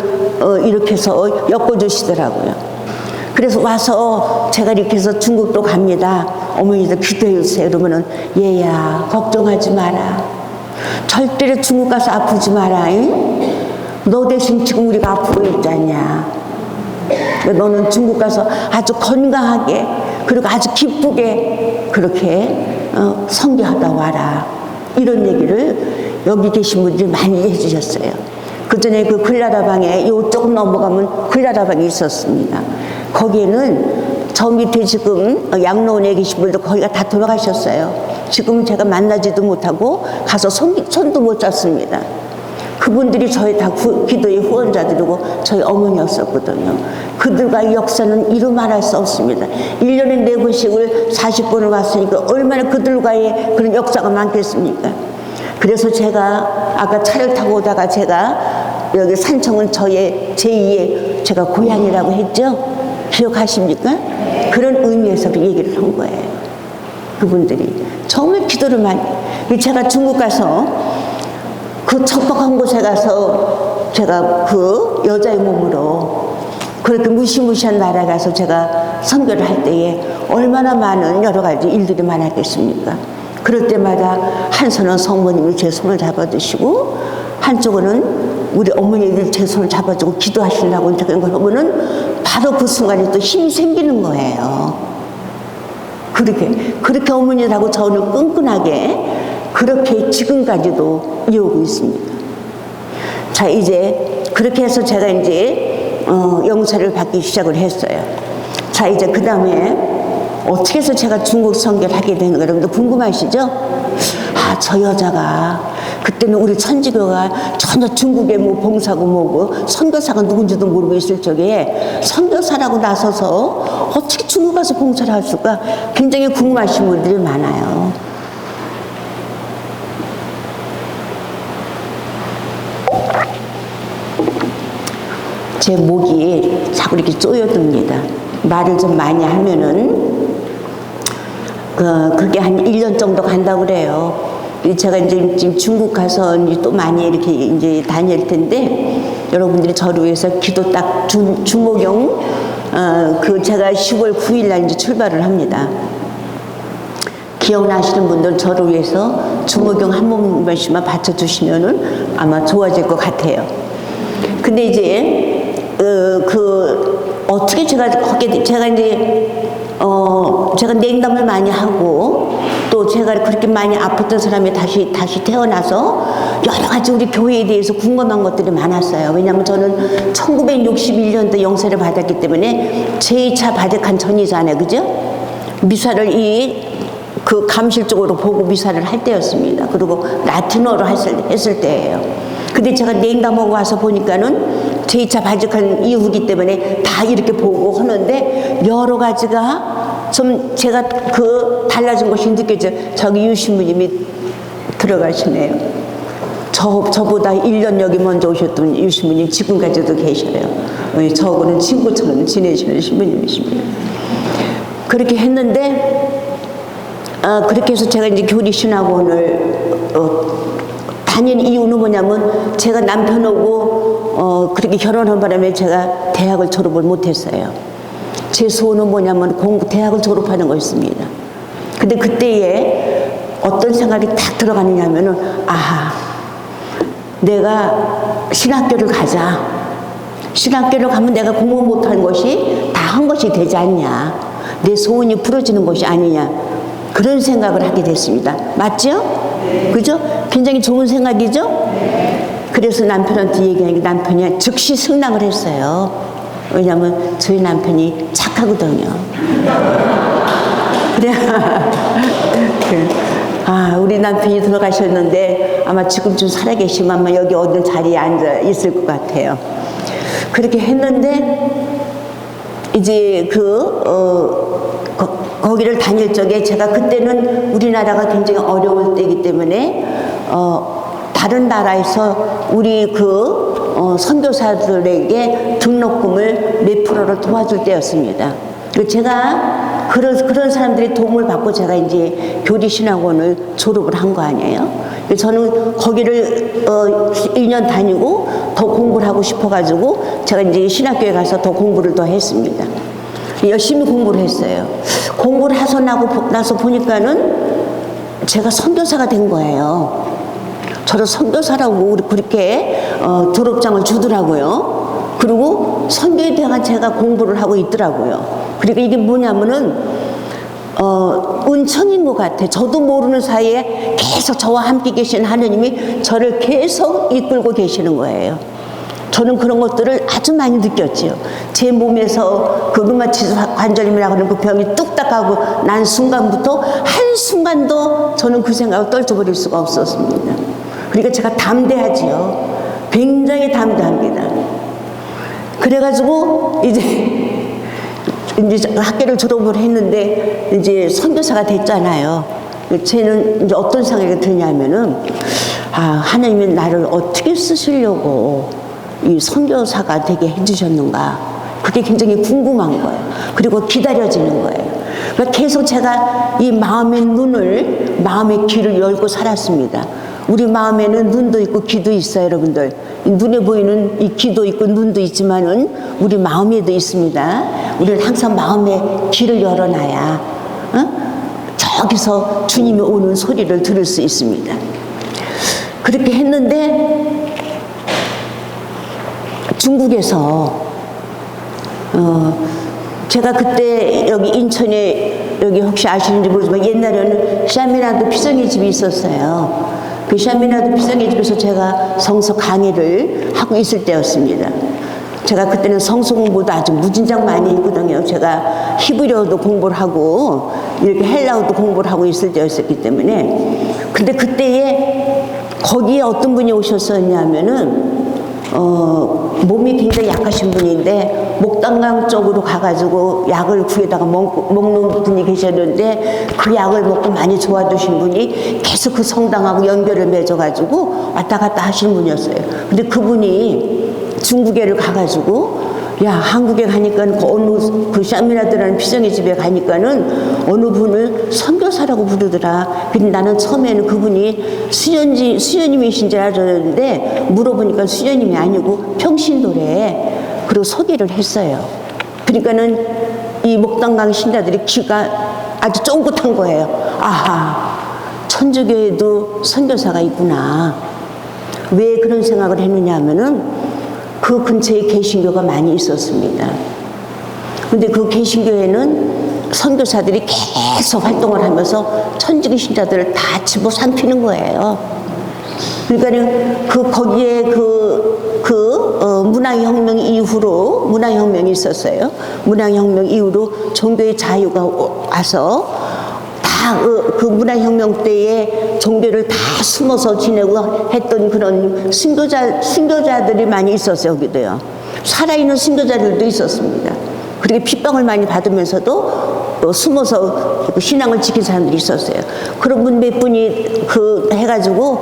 이렇게 해서 엮어주시더라고요. 그래서 와서 제가 이렇게 해서 중국도 갑니다. 어머니들 기도해 주세요. 그러면은 얘야 걱정하지 마라. 절대로 중국 가서 아프지 마라. 응? 너 대신 지금 우리가 아프고 있잖냐. 너는 중국 가서 아주 건강하게 그리고 아주 기쁘게 그렇게 선교하다 와라. 이런 얘기를 여기 계신 분들이 많이 해주셨어요. 그 전에 그 글라다방에 요쪽 넘어가면 글라다방이 있었습니다. 거기에는 저 밑에 지금 양로원에 계신 분들 거기가 다 돌아가셨어요. 지금 제가 만나지도 못하고 가서 손도 못 잡습니다. 그분들이 저희 다 기도의 후원자들이고 저희 어머니였었거든요. 그들과의 역사는 이루 말할 수 없습니다. 1년에 4번씩을 40번을 왔으니까 얼마나 그들과의 그런 역사가 많겠습니까? 그래서 제가 아까 차를 타고 오다가 제가 여기 산청은 저의 제2의 제가 고향이라고 했죠? 기억하십니까? 그런 의미에서 얘기를 한 거예요. 그분들이 정말 기도를 많이. 제가 중국 가서 그 척박한 곳에 가서 제가 그 여자의 몸으로 그렇게 무시무시한 나라에 가서 제가 선교를 할 때에 얼마나 많은 여러 가지 일들이 많았겠습니까? 그럴 때마다 한 손은 성모님이 제 손을 잡아주시고 한쪽은 우리 어머니들 제 손을 잡아주고 기도하시려고 그런 걸 보면은 바로 그 순간에 또 힘이 생기는 거예요. 그렇게 어머니들하고 저는 끈끈하게 그렇게 지금까지도 이어오고 있습니다. 자, 이제 그렇게 해서 제가 이제 영사를 받기 시작을 했어요. 자, 이제 그 다음에 어떻게 해서 제가 중국 선교를 하게 되는 거 여러분들 궁금하시죠? 아, 저 여자가 그때는 우리 천주교가 전혀 중국에 뭐 봉사고 뭐고 선교사가 누군지도 모르고 있을 적에 선교사라고 나서서 어떻게 중국 가서 봉사를 할 수가 굉장히 궁금하신 분들이 많아요. 제 목이 자꾸 이렇게 쪼여듭니다. 말을 좀 많이 하면은 그게 한 1년 정도 간다고 그래요. 제가 이제 지금 중국 가서 또 많이 이렇게 이제 다닐 텐데 여러분들이 저를 위해서 기도 딱 주목용 제가 10월 9일 날 이제 출발을 합니다. 기억나시는 분들 저를 위해서 주목용 한 번씩만 받쳐주시면은 아마 좋아질 것 같아요. 근데 이제 어떻게 제가 이제 제가 냉담을 많이 하고 또 제가 그렇게 많이 아팠던 사람이 다시 태어나서 여러 가지 우리 교회에 대해서 궁금한 것들이 많았어요. 왜냐하면 저는 1961년도 영세를 받았기 때문에 제2차 바득한 전이잖아요, 그죠? 미사를 그 감실 쪽으로 보고 미사를 할 때였습니다. 그리고 라틴어로 했을 때예요. 근데 제가 냉담하고 와서 보니까는 제2차 바득한 이후기 때문에 다 이렇게 보고 하는데 여러 가지가 좀 제가 달라진 것이 느껴져요. 저기 유신부님이 들어가시네요. 저보다 1년 여기 먼저 오셨던 유신부님 지금까지도 계셔요. 저하고는 친구처럼 지내시는 신부님이십니다. 그렇게 했는데 그렇게 해서 제가 이제 교리신학원을 다닌 이유는 뭐냐면 제가 남편하고 그렇게 결혼한 바람에 제가 대학을 졸업을 못했어요. 제 소원은 뭐냐면 대학을 졸업하는 거였습니다. 근데 그때에 어떤 생각이 딱 들어가느냐면은 내가 신학교를 가자. 신학교를 가면 내가 공부 못한 것이 다 한 것이 되지 않냐. 내 소원이 풀어지는 것이 아니냐. 그런 생각을 하게 됐습니다. 맞죠? 그죠? 굉장히 좋은 생각이죠? 그래서 남편한테 얘기하니까 남편이 즉시 승낙을 했어요. 왜냐하면 저희 남편이 착하거든요. 그래. 우리 남편이 들어가셨는데 아마 지금쯤 살아계시면 아마 여기 어떤 자리에 앉아 있을 것 같아요. 그렇게 했는데 이제 거기를 다닐 적에 제가 그때는 우리나라가 굉장히 어려울 때이기 때문에 다른 나라에서 우리 선교사들에게 등록금을 몇 프로를 도와줄 때였습니다. 제가 그런 사람들의 도움을 받고 제가 이제 교리신학원을 졸업을 한 거 아니에요. 저는 거기를 1년 다니고 더 공부를 하고 싶어가지고 제가 이제 신학교에 가서 더 공부를 더 했습니다. 열심히 공부를 했어요. 공부를 하고 나서 보니까는 제가 선교사가 된 거예요. 저를 선교사라고 그렇게 졸업장을 주더라고요. 그리고 선교에 대한 제가 공부를 하고 있더라고요. 그러니까 이게 뭐냐면은 은총인 것 같아. 저도 모르는 사이에 계속 저와 함께 계신 하느님이 저를 계속 이끌고 계시는 거예요. 저는 그런 것들을 아주 많이 느꼈지요. 제 몸에서 그 류마티스 관절염이라고 하는 그 병이 뚝딱하고 난 순간부터 한순간도 저는 그 생각을 떨쳐버릴 수가 없었습니다. 그러니까 제가 담대하지요. 굉장히 담대합니다. 그래가지고 이제 학교를 졸업을 했는데 이제 선교사가 됐잖아요. 쟤는 이제 어떤 생각이 드냐면은 하나님이 나를 어떻게 쓰시려고 이 선교사가 되게 해주셨는가. 그게 굉장히 궁금한 거예요. 그리고 기다려지는 거예요. 그러니까 계속 제가 이 마음의 귀를 열고 살았습니다. 우리 마음에는 눈도 있고 귀도 있어요, 여러분들. 눈에 보이는 이 귀도 있고 눈도 있지만은 우리 마음에도 있습니다. 우리는 항상 마음의 귀를 열어놔야 저기서 주님이 오는 소리를 들을 수 있습니다. 그렇게 했는데 중국에서 제가 그때 여기 인천에 여기 혹시 아시는지 모르지만 옛날에는 샤미나도 피성의 집이 있었어요. 그 샤미나도 피성의 집에서 제가 성서 강의를 하고 있을 때였습니다. 제가 그때는 성서 공부도 아주 무진장 많이 했거든요. 제가 히브리어도 공부를 하고 이렇게 헬라어도 공부를 하고 있을 때였었기 때문에. 근데 그때에 거기에 어떤 분이 오셨었냐면은 몸이 굉장히 약하신 분인데 목단강 쪽으로 가가지고 약을 구해다가 먹는 분이 계셨는데 그 약을 먹고 많이 좋아지신 분이 계속 그 성당하고 연결을 맺어가지고 왔다 갔다 하시는 분이었어요. 근데 그분이 중국에를 가가지고 야, 한국에 가니까 그 샤미라드라는 피정의 집에 가니까는 어느 분을 선교사라고 부르더라. 근데 나는 처음에는 그분이 수녀님이신 줄 알았는데 물어보니까 수녀님이 아니고 평신도래. 그리고 소개를 했어요. 그러니까는 이 목단강 신자들이 귀가 아주 쫑긋한 거예요. 아하, 천주교에도 선교사가 있구나. 왜 그런 생각을 했느냐 하면은 그 근처에 개신교가 많이 있었습니다. 근데 그 개신교회는 선교사들이 계속 활동을 하면서 천주교 신자들을 다 집어삼키는 거예요. 그러니까 거기에 문화혁명 이후로 문화혁명이 있었어요. 문화혁명 이후로 종교의 자유가 와서 그 문화혁명 때에 종교를 다 숨어서 지내고 했던 그런 순교자들이 많이 있었어요. 여기도요. 살아있는 순교자들도 있었습니다. 그렇게 핍박을 많이 받으면서도 숨어서 신앙을 지킨 사람들이 있었어요. 그런 분 몇 분이 해가지고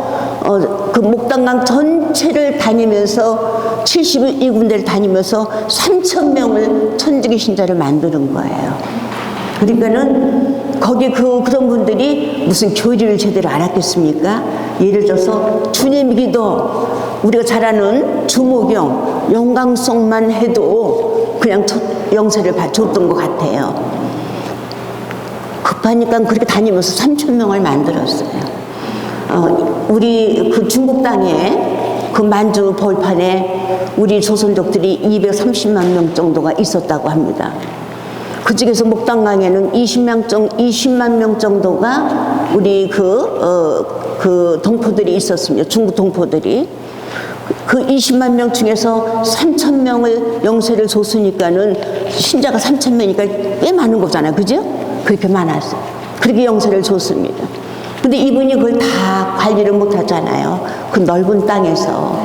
그 목단강 전체를 다니면서 72군데를 다니면서 3,000명을 천주교 신자를 만드는 거예요. 그러니까는 거기 그런 분들이 무슨 교리를 제대로 알았겠습니까? 예를 들어서 주님 기도, 우리가 잘 아는 주모경, 영광송만 해도 그냥 영세를 줬던 것 같아요. 급하니까 그렇게 다니면서 3,000명을 만들었어요. 우리 그 중국 땅에 그 만주 벌판에 우리 조선족들이 230만 명 정도가 있었다고 합니다. 그 중에서 목단강에는 20만 명 정도가 우리 그 동포들이 있었습니다. 중국 동포들이. 그 20만 명 중에서 3,000명을 영세를 줬으니까는 신자가 3,000명이니까 꽤 많은 거잖아요. 그죠? 그렇게 많았어요. 그렇게 영세를 줬습니다. 근데 이분이 그걸 다 관리를 못 하잖아요. 그 넓은 땅에서.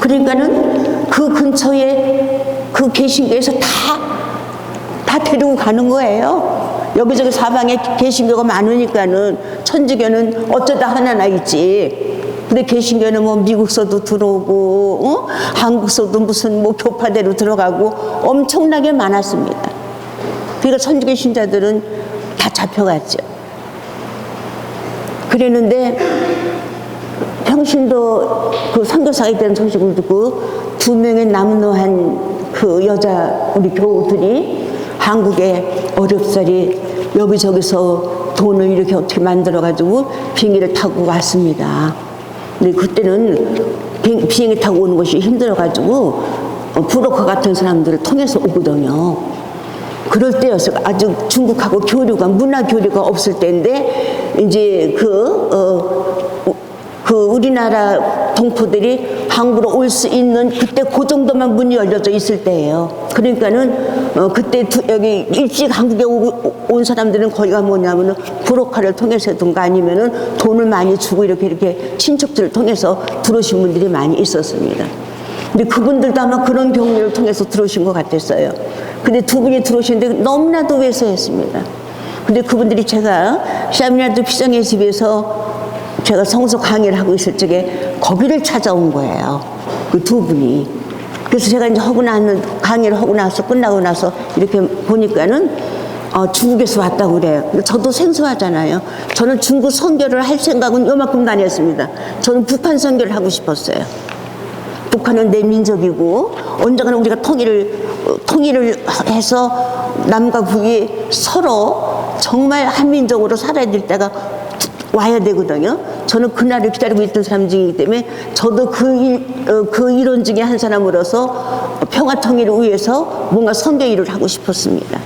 그러니까는 그 근처에 그 개신교에서 다 데리고 가는 거예요. 여기저기 사방에 개신교가 많으니까는 천주교는 어쩌다 하나나 있지. 근데 개신교는 뭐 미국서도 들어오고 한국서도 무슨 뭐 교파대로 들어가고 엄청나게 많았습니다. 그러니까 천주교 신자들은 다 잡혀갔죠. 그랬는데 평신도 그 선교사에 대한 소식을 듣고 2명의 남노한 그 여자 우리 교우들이 한국에 어렵사리 여기저기서 돈을 이렇게 어떻게 만들어가지고 비행기를 타고 왔습니다. 근데 그때는 비행기 타고 오는 것이 힘들어가지고 브로커 같은 사람들을 통해서 오거든요. 그럴 때였어요. 아주 중국하고 문화 교류가 없을 때인데 이제 우리나라 동포들이 한국으로 올 수 있는 그때 그 정도만 문이 열려져 있을 때예요. 그러니까는 그때 여기 일찍 한국에 온 사람들은 거기가 뭐냐면은 브로커를 통해서든가 아니면은 돈을 많이 주고 이렇게 친척들을 통해서 들어오신 분들이 많이 있었습니다. 근데 그분들도 아마 그런 경로를 통해서 들어오신 것 같았어요. 근데 2분이 들어오시는데 너무나도 왜소했습니다. 근데 그분들이 제가 샤미라드 피정의 집에서 제가 성서 강의를 하고 있을 적에 거기를 찾아온 거예요. 그 2분이. 그래서 제가 이제 강의를 하고 나서 끝나고 나서 이렇게 보니까는 중국에서 왔다고 그래요. 저도 생소하잖아요. 저는 중국 선교를 할 생각은 요만큼도 아니었습니다. 저는 북한 선교를 하고 싶었어요. 북한은 내 민족이고 언젠가는 우리가 통일을 해서 남과 북이 서로 정말 한민족으로 살아야 될 때가 와야 되거든요. 저는 그날을 기다리고 있던 사람 중이기 때문에 저도 그 이론 중에 한 사람으로서 평화 통일을 위해서 뭔가 선교 일을 하고 싶었습니다.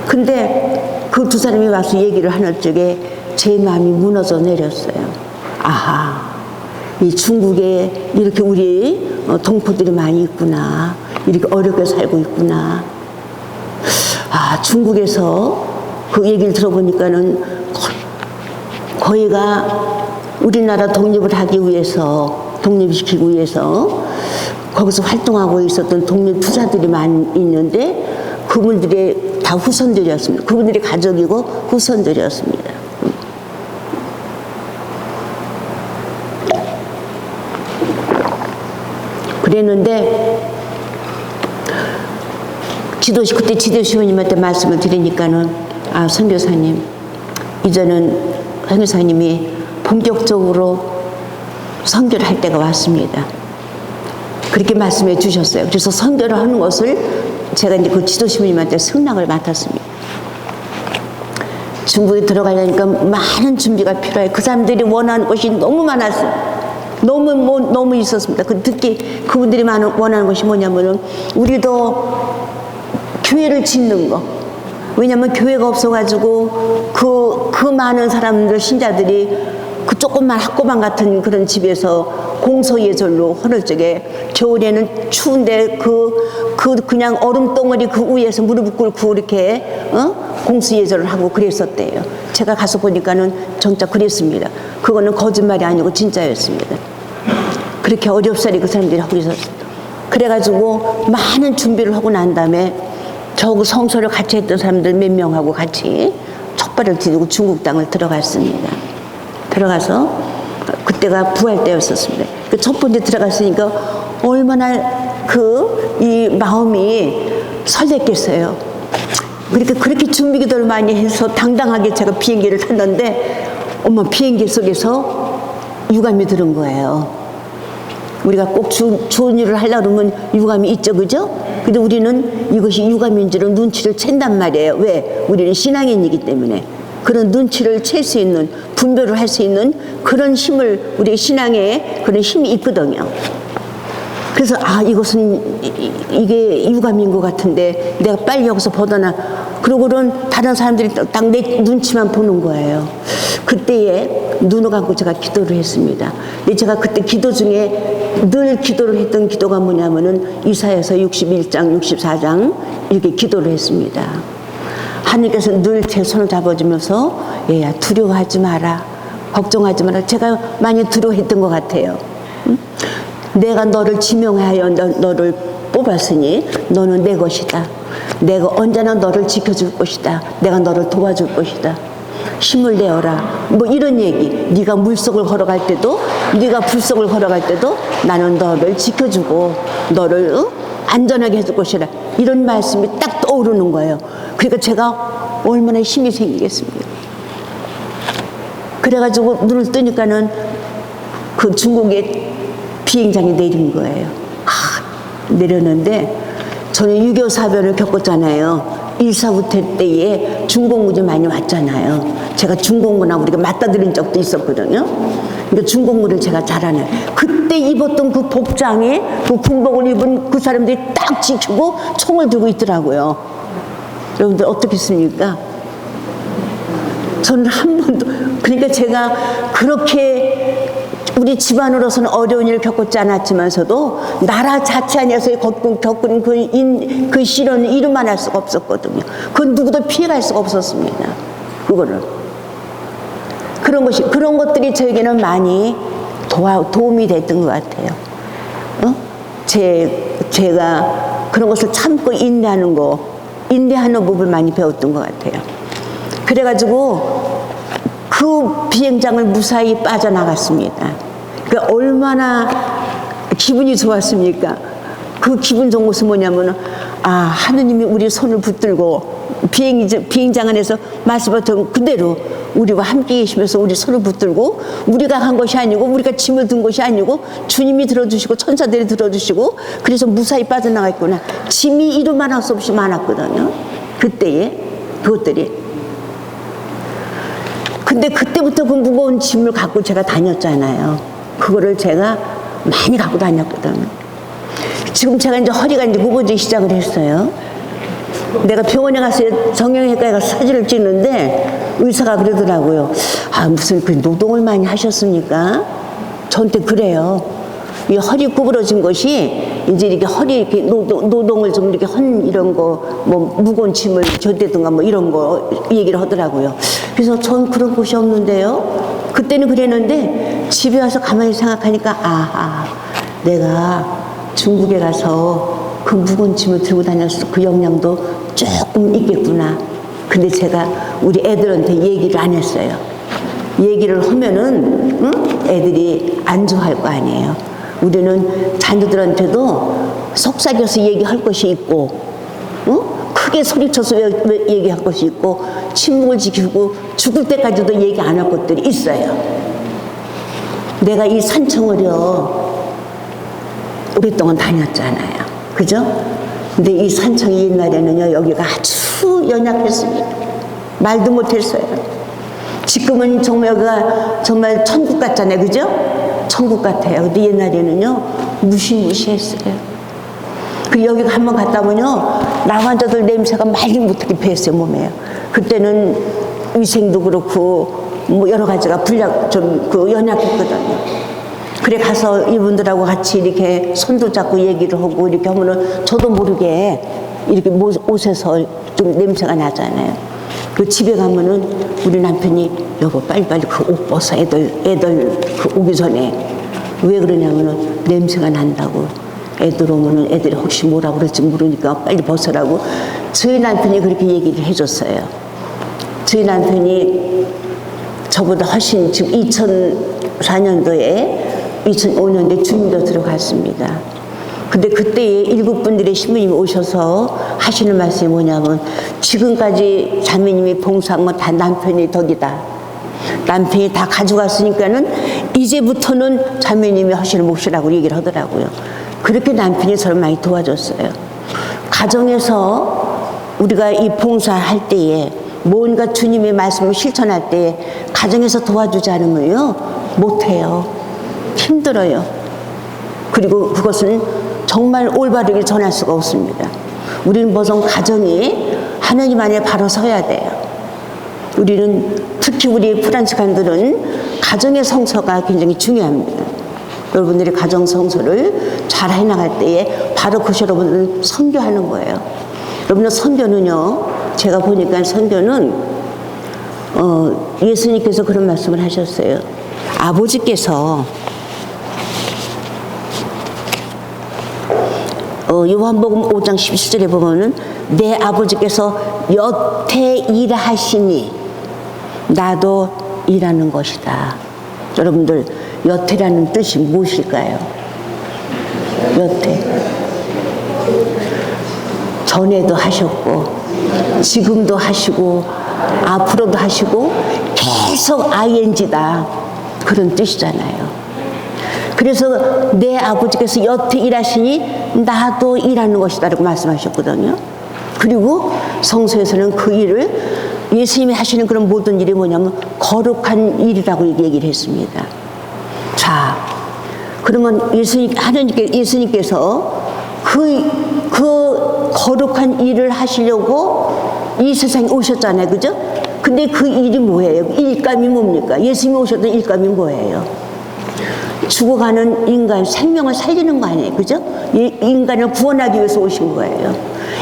근데 그 2 사람이 와서 얘기를 하는 쪽에 제 마음이 무너져 내렸어요. 아하, 이 중국에 이렇게 우리 동포들이 많이 있구나. 이렇게 어렵게 살고 있구나. 아, 중국에서 그 얘기를 들어보니까는 거기가 우리나라 독립을 하기 위해서, 독립시키기 위해서 거기서 활동하고 있었던 독립 투사들이 많이 있는데 그분들이 다 후손들이었습니다. 그분들이 가족이고 후손들이었습니다. 그랬는데 그때 지도시부님한테 말씀을 드리니까는 아, 선교사님, 이제는 선교사님이 본격적으로 선교를 할 때가 왔습니다. 그렇게 말씀해 주셨어요. 그래서 선교를 하는 것을 제가 이제 그 지도시부님한테 승낙을 맡았습니다. 중국에 들어가려니까 많은 준비가 필요해. 그 사람들이 원하는 것이 너무 많았어요. 너무 있었습니다. 특히 그분들이 원하는 것이 뭐냐면은 우리도 교회를 짓는 거. 왜냐면 교회가 없어가지고 그 많은 사람들, 신자들이 그 조그만 학고방 같은 그런 집에서 공소예절로 하늘 적에 겨울에는 추운데 그냥 얼음 덩어리 그 위에서 무릎 꿇고 이렇게 공소예절을 하고 그랬었대요. 제가 가서 보니까는 진짜 그랬습니다. 그거는 거짓말이 아니고 진짜였습니다. 그렇게 어렵사리 그 사람들이 하고 있었어요. 그래가지고 많은 준비를 하고 난 다음에 저 성소를 같이 했던 사람들 몇 명하고 같이 촛발을 들고 중국 땅을 들어갔습니다. 들어가서 그때가 부활 때였었습니다. 그 첫 번째 들어갔으니까 얼마나 이 마음이 설렜겠어요. 그렇게 준비 기도를 많이 해서 당당하게 제가 비행기를 탔는데 비행기 속에서 유감이 들은 거예요. 우리가 꼭 좋은 일을 하려고 그러면 유감이 있죠, 그죠? 근데 우리는 이것이 유감인 줄은 눈치를 챈단 말이에요. 왜? 우리는 신앙인이기 때문에. 그런 눈치를 챌 수 있는, 분별을 할 수 있는 그런 힘을, 우리 신앙에 그런 힘이 있거든요. 그래서 이것은 이게 유감인 것 같은데 내가 빨리 여기서 벗어나. 그러고는 다른 사람들이 딱 내 눈치만 보는 거예요. 그때에 눈을 감고 제가 기도를 했습니다. 근데 제가 그때 기도 중에 늘 기도를 했던 기도가 뭐냐면은 이사야서 61장, 64장 이렇게 기도를 했습니다. 하나님께서 늘 제 손을 잡아주면서 얘야 두려워하지 마라, 걱정하지 마라. 제가 많이 두려워했던 것 같아요. 내가 너를 지명하여 너를 뽑았으니 너는 내 것이다. 내가 언제나 너를 지켜줄 것이다. 내가 너를 도와줄 것이다. 힘을 내어라. 이런 얘기. 네가 물속을 걸어갈 때도, 네가 불속을 걸어갈 때도 나는 너를 지켜주고 너를 안전하게 해줄 것이라. 이런 말씀이 딱 떠오르는 거예요. 그러니까 제가 얼마나 힘이 생기겠습니까? 그래가지고 눈을 뜨니까는 그 중국의 비행장에 내린 거예요. 내렸는데 저는 6.25 사변을 겪었잖아요. 1.4 때에 중공군이 많이 왔잖아요. 제가 중공군하고 우리가 맞닥뜨린 적도 있었거든요. 그러니까 중공군을 제가 잘 아는. 그때 입었던 그 복장에 그 군복을 입은 그 사람들이 딱 지키고 총을 들고 있더라고요. 여러분들 어떻겠습니까? 저는 한 번도, 그러니까 제가 그렇게 우리 집안으로서는 어려운 일을 겪지 않았지만서도 나라 자체 안에서 겪은 그 시련은 이루만할 수가 없었거든요. 그건 누구도 피해갈 수가 없었습니다. 그거를. 그런 것들이 저에게는 많이 도움이 됐던 것 같아요. 제가 그런 것을 참고 인내하는 부분을 많이 배웠던 것 같아요. 그래가지고 그 비행장을 무사히 빠져나갔습니다. 그러니까 얼마나 기분이 좋았습니까? 그 기분 좋은 것은 뭐냐면 하느님이 우리 손을 붙들고 비행장 안에서 말씀하셨던 그대로 우리와 함께 계시면서 우리 손을 붙들고 우리가 간 것이 아니고 우리가 짐을 든 것이 아니고 주님이 들어주시고 천사들이 들어주시고 그래서 무사히 빠져나갔구나. 짐이 이루만할 수 없이 많았거든요. 그때에 그것들이. 근데 그때부터 그 무거운 짐을 갖고 제가 다녔잖아요. 그거를 제가 많이 갖고 다녔거든요. 지금 제가 이제 허리가 이제 무거워지기 시작을 했어요. 내가 병원에 가서 정형외과에 가서 사진을 찍는데 의사가 그러더라고요. 무슨 그 노동을 많이 하셨습니까? 저한테 그래요. 이 허리 구부러진 것이 이제 이렇게 허리 이렇게 노동을 좀 이렇게 이런 거 뭐 무거운 짐을 져대든가 뭐 이런 거 얘기를 하더라고요. 그래서 전 그런 곳이 없는데요. 그때는 그랬는데 집에 와서 가만히 생각하니까 아하, 내가 중국에 가서 그 무거운 짐을 들고 다녔을 그 역량도 조금 있겠구나. 근데 제가 우리 애들한테 얘기를 안 했어요. 얘기를 하면은 애들이 안 좋아할 거 아니에요. 우리는 자녀들한테도 속삭여서 얘기할 것이 있고 크게 소리쳐서 얘기할 것이 있고 침묵을 지키고 죽을 때까지도 얘기 안 할 것들이 있어요. 내가 이 산청을요 오랫동안 다녔잖아요. 그죠? 근데 이 산청이 옛날에는요 여기가 아주 연약했습니다. 말도 못했어요. 지금은 정말 여기가 정말 천국 같잖아요. 그죠? 천국 같아요. 근데 옛날에는요 무시무시했어요. 그 여기 한번 갔다 보면요 나 환자들 냄새가 말도 못하게 배었어요. 몸에요. 그때는 위생도 그렇고 뭐 여러 가지가 좀 연약했거든요. 그래 가서 이분들하고 같이 이렇게 손도 잡고 얘기를 하고 이렇게 하면은 저도 모르게 이렇게 옷에서 좀 냄새가 나잖아요. 그 집에 가면은 우리 남편이 여보 빨리빨리 그 옷 벗어 애들 그 오기 전에. 왜 그러냐면은 냄새가 난다고. 애들 오면은 애들이 혹시 뭐라 그럴지 모르니까 빨리 벗으라고 저희 남편이 그렇게 얘기를 해줬어요. 저희 남편이 저보다 훨씬 지금 2004년도에 2005년도에 주님도 들어갔습니다. 근데 그때에 일곱 분들의 신부님이 오셔서 하시는 말씀이 뭐냐면 지금까지 자매님이 봉사한 건 다 남편의 덕이다. 남편이 다 가져갔으니까는 이제부터는 자매님이 하시는 몫이라고 얘기를 하더라고요. 그렇게 남편이 저를 많이 도와줬어요. 가정에서 우리가 이 봉사할 때에 뭔가 주님의 말씀을 실천할 때에 가정에서 도와주지 않으면요 못해요. 힘들어요. 그리고 그것은 정말 올바르게 전할 수가 없습니다. 우리는 보통 가정이 하나님 안에 바로 서야 돼요. 우리는 특히 우리 프란치칸들은 가정의 성서가 굉장히 중요합니다. 여러분들이 가정 성서를 잘 해나갈 때에 바로 그것이 여러분들은 선교하는 거예요. 여러분들 선교는요 제가 보니까 선교는 예수님께서 그런 말씀을 하셨어요. 아버지께서 요한복음 5장 17절에 보면은 내 아버지께서 여태 일하시니 나도 일하는 것이다. 여러분들 여태라는 뜻이 무엇일까요? 여태 전에도 하셨고 지금도 하시고 앞으로도 하시고 계속 ing다 그런 뜻이잖아요. 그래서 내 아버지께서 여태 일하시니 나도 일하는 것이다 라고 말씀하셨거든요. 그리고 성서에서는 그 일을 예수님이 하시는 그런 모든 일이 뭐냐면 거룩한 일이라고 얘기를 했습니다. 자, 그러면 예수님께서 그 거룩한 일을 하시려고 이 세상에 오셨잖아요. 그죠? 근데 그 일이 뭐예요? 일감이 뭡니까? 예수님이 오셨던 일감이 뭐예요? 죽어가는 인간 생명을 살리는 거 아니에요. 그죠? 인간을 구원하기 위해서 오신 거예요.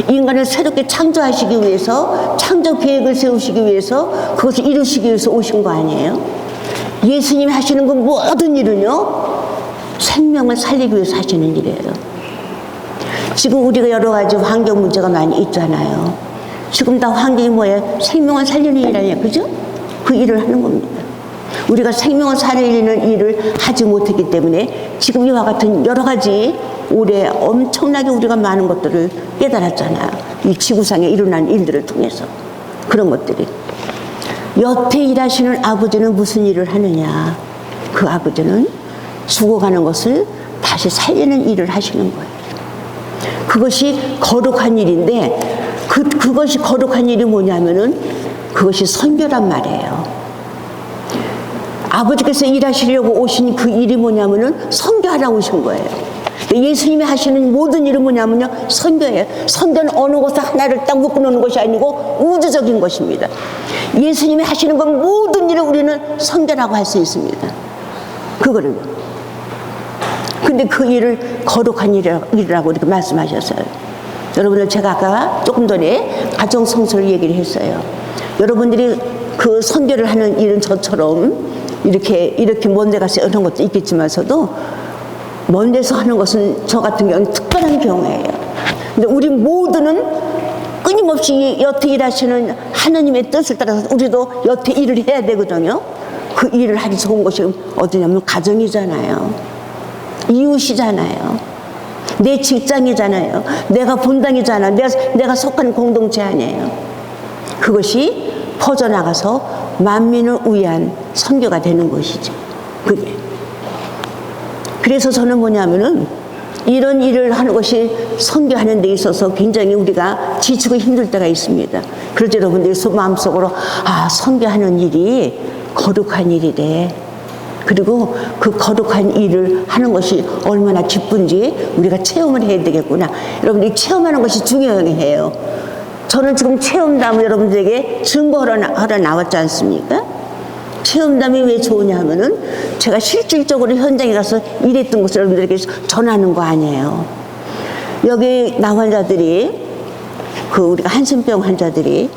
인간을 새롭게 창조하시기 위해서 창조 계획을 세우시기 위해서 그것을 이루시기 위해서 오신 거 아니에요. 예수님이 하시는 그 모든 일은요 생명을 살리기 위해서 하시는 일이에요. 지금 우리가 여러 가지 환경 문제가 많이 있잖아요. 지금 다 환경이 뭐예요? 생명을 살리는 일 아니에요. 그죠? 그 일을 하는 겁니다. 우리가 생명을 살리는 일을 하지 못했기 때문에 지금 이와 같은 여러 가지 올해 엄청나게 우리가 많은 것들을 깨달았잖아요. 이 지구상에 일어난 일들을 통해서 그런 것들이. 여태 일하시는 아버지는 무슨 일을 하느냐? 그 아버지는 죽어가는 것을 다시 살리는 일을 하시는 거예요. 그것이 거룩한 일인데 그것이 거룩한 일이 뭐냐면은 그것이 선교란 말이에요. 아버지께서 일하시려고 오신 그 일이 뭐냐면은 선교하라고 오신 거예요. 예수님이 하시는 모든 일은 뭐냐면요 선교예요. 선교는 어느 곳에 하나를 딱 묶어놓는 것이 아니고 우주적인 것입니다. 예수님이 하시는 건 모든 일을 우리는 선교라고 할 수 있습니다. 그거를. 근데 그 일을 거룩한 일이라고 이렇게 말씀하셨어요. 여러분들, 제가 아까 조금 전에 가정 성소를 얘기를 했어요. 여러분들이 그 선교를 하는 일은 저처럼 이렇게 먼 데 가서 이런 것도 있겠지만서도 먼 데서 하는 것은 저 같은 경우는 특별한 경우예요. 근데 우리 모두는 끊임없이 여태 일하시는 하나님의 뜻을 따라서 우리도 여태 일을 해야 되거든요. 그 일을 하기 좋은 곳이 어디냐면 가정이잖아요. 이웃이잖아요. 내 직장이잖아요. 내가 본당이잖아요. 내가 속한 공동체 아니에요. 그것이 퍼져나가서 만민을 위한 선교가 되는 것이죠. 그게. 그래서 저는 뭐냐면은 이런 일을 하는 것이 선교하는 데 있어서 굉장히 우리가 지치고 힘들 때가 있습니다. 그래서 여러분들이 마음속으로 선교하는 일이 거룩한 일이래. 그리고 그 거룩한 일을 하는 것이 얼마나 기쁜지 우리가 체험을 해야 되겠구나. 여러분들이 체험하는 것이 중요해요. 저는 지금 체험담을 여러분들에게 증거하러 나왔지 않습니까? 체험담이 왜 좋으냐 하면은 제가 실질적으로 현장에 가서 일했던 것을 여러분들에게 전하는 거 아니에요. 여기 나 환자들이, 우리가 한센병 환자들이,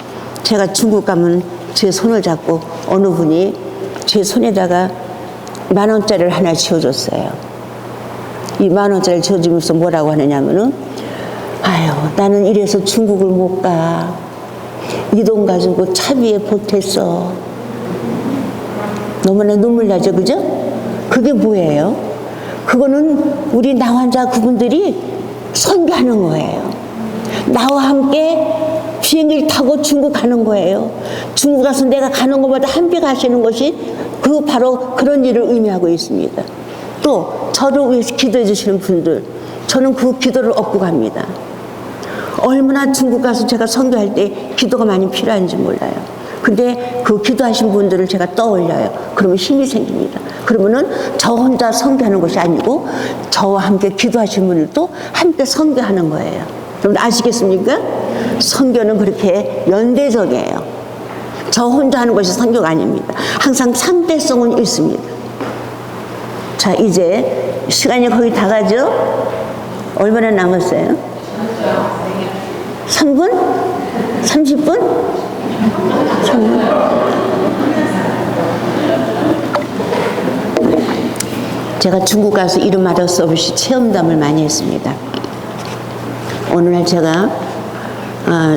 제가 중국 가면 제 손을 잡고 어느 분이 제 손에다가 10,000원짜리를 하나 쥐어줬어요. 이 10,000원짜리를 쥐어주면서 뭐라고 하느냐면은, 아유, 나는 이래서 중국을 못 가. 이 돈 가지고 차비에 보탰어. 너무나 눈물 나죠, 그죠? 그게 뭐예요? 그거는 우리 나 환자 그분들이 선교하는 거예요. 나와 함께 비행기를 타고 중국 가는 거예요. 중국 가서 내가 가는 것보다 함께 가시는 것이 바로 그런 일을 의미하고 있습니다. 또 저를 위해서 기도해 주시는 분들, 저는 그 기도를 얻고 갑니다. 얼마나 중국 가서 제가 선교할 때 기도가 많이 필요한지 몰라요. 근데 그 기도하신 분들을 제가 떠올려요. 그러면 힘이 생깁니다. 그러면은 저 혼자 선교하는 것이 아니고 저와 함께 기도하신 분들도 함께 선교하는 거예요. 여러분 아시겠습니까? 선교는 그렇게 연대적이에요. 저 혼자 하는 것이 선교가 아닙니다. 항상 상대성은 있습니다. 자, 이제 시간이 거의 다 가죠? 얼마나 남았어요? 3분? 30분? 3분? 제가 중국 가서 이름 말할 수 없이 체험담을 많이 했습니다. 어느 날 제가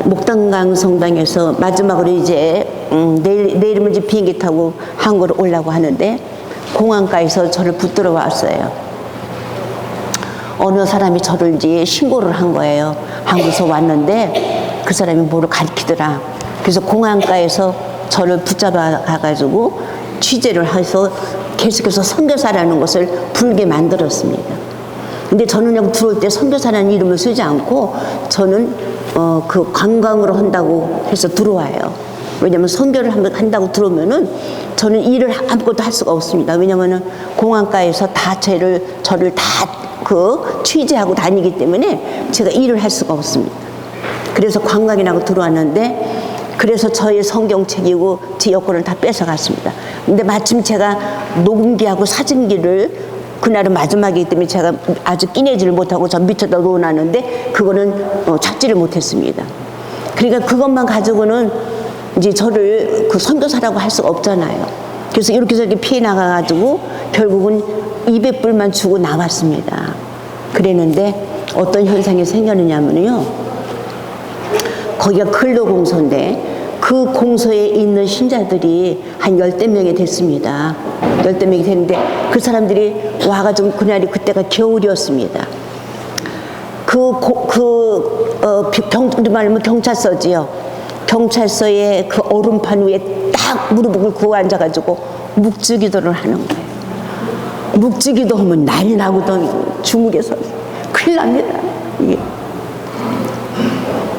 목당강 성당에서 마지막으로 이제 내일이면 이제 비행기 타고 한국으로 오려고 하는데 공항가에서 저를 붙들어 왔어요. 어느 사람이 저를 이제 신고를 한 거예요. 한국에서 왔는데 그 사람이 뭐를 가리키더라. 그래서 공항가에서 저를 붙잡아 가가지고 취재를 해서 계속해서 선교사라는 것을 불게 만들었습니다. 근데 저는 여기 들어올 때 선교사라는 이름을 쓰지 않고 저는 그 관광으로 한다고 해서 들어와요. 왜냐면 선교를 한다고 들어오면은 저는 일을 아무것도 할 수가 없습니다. 왜냐면은 공항가에서 다 저를 다 취재하고 다니기 때문에 제가 일을 할 수가 없습니다. 그래서 관광이라고 들어왔는데 그래서 저의 성경책이고 제 여권을 다 뺏어갔습니다. 근데 마침 제가 녹음기하고 사진기를 그날은 마지막이기 때문에 제가 아주 끼내지를 못하고 저 밑에다 놓아놨는데 그거는 찾지를 못했습니다. 그러니까 그것만 가지고는 이제 저를 그 선교사라고 할 수가 없잖아요. 그래서 이렇게 저렇게 피해 나가가지고 결국은 200불만 주고 나왔습니다. 그랬는데 어떤 현상이 생겼느냐면요. 거기가 근로공소인데 그 공소에 있는 신자들이 한 10명이 됐습니다. 10명이 됐는데 그 사람들이 와가지고 그때가 겨울이었습니다. 우리 말하면 경찰서지요. 경찰서의 그 얼음판 위에 딱 무릎을 꿇고 앉아가지고 묵주기도를 하는 거예요. 묵주기도 하면 난리 나거든. 중국에서 큰일 납니다. 이게.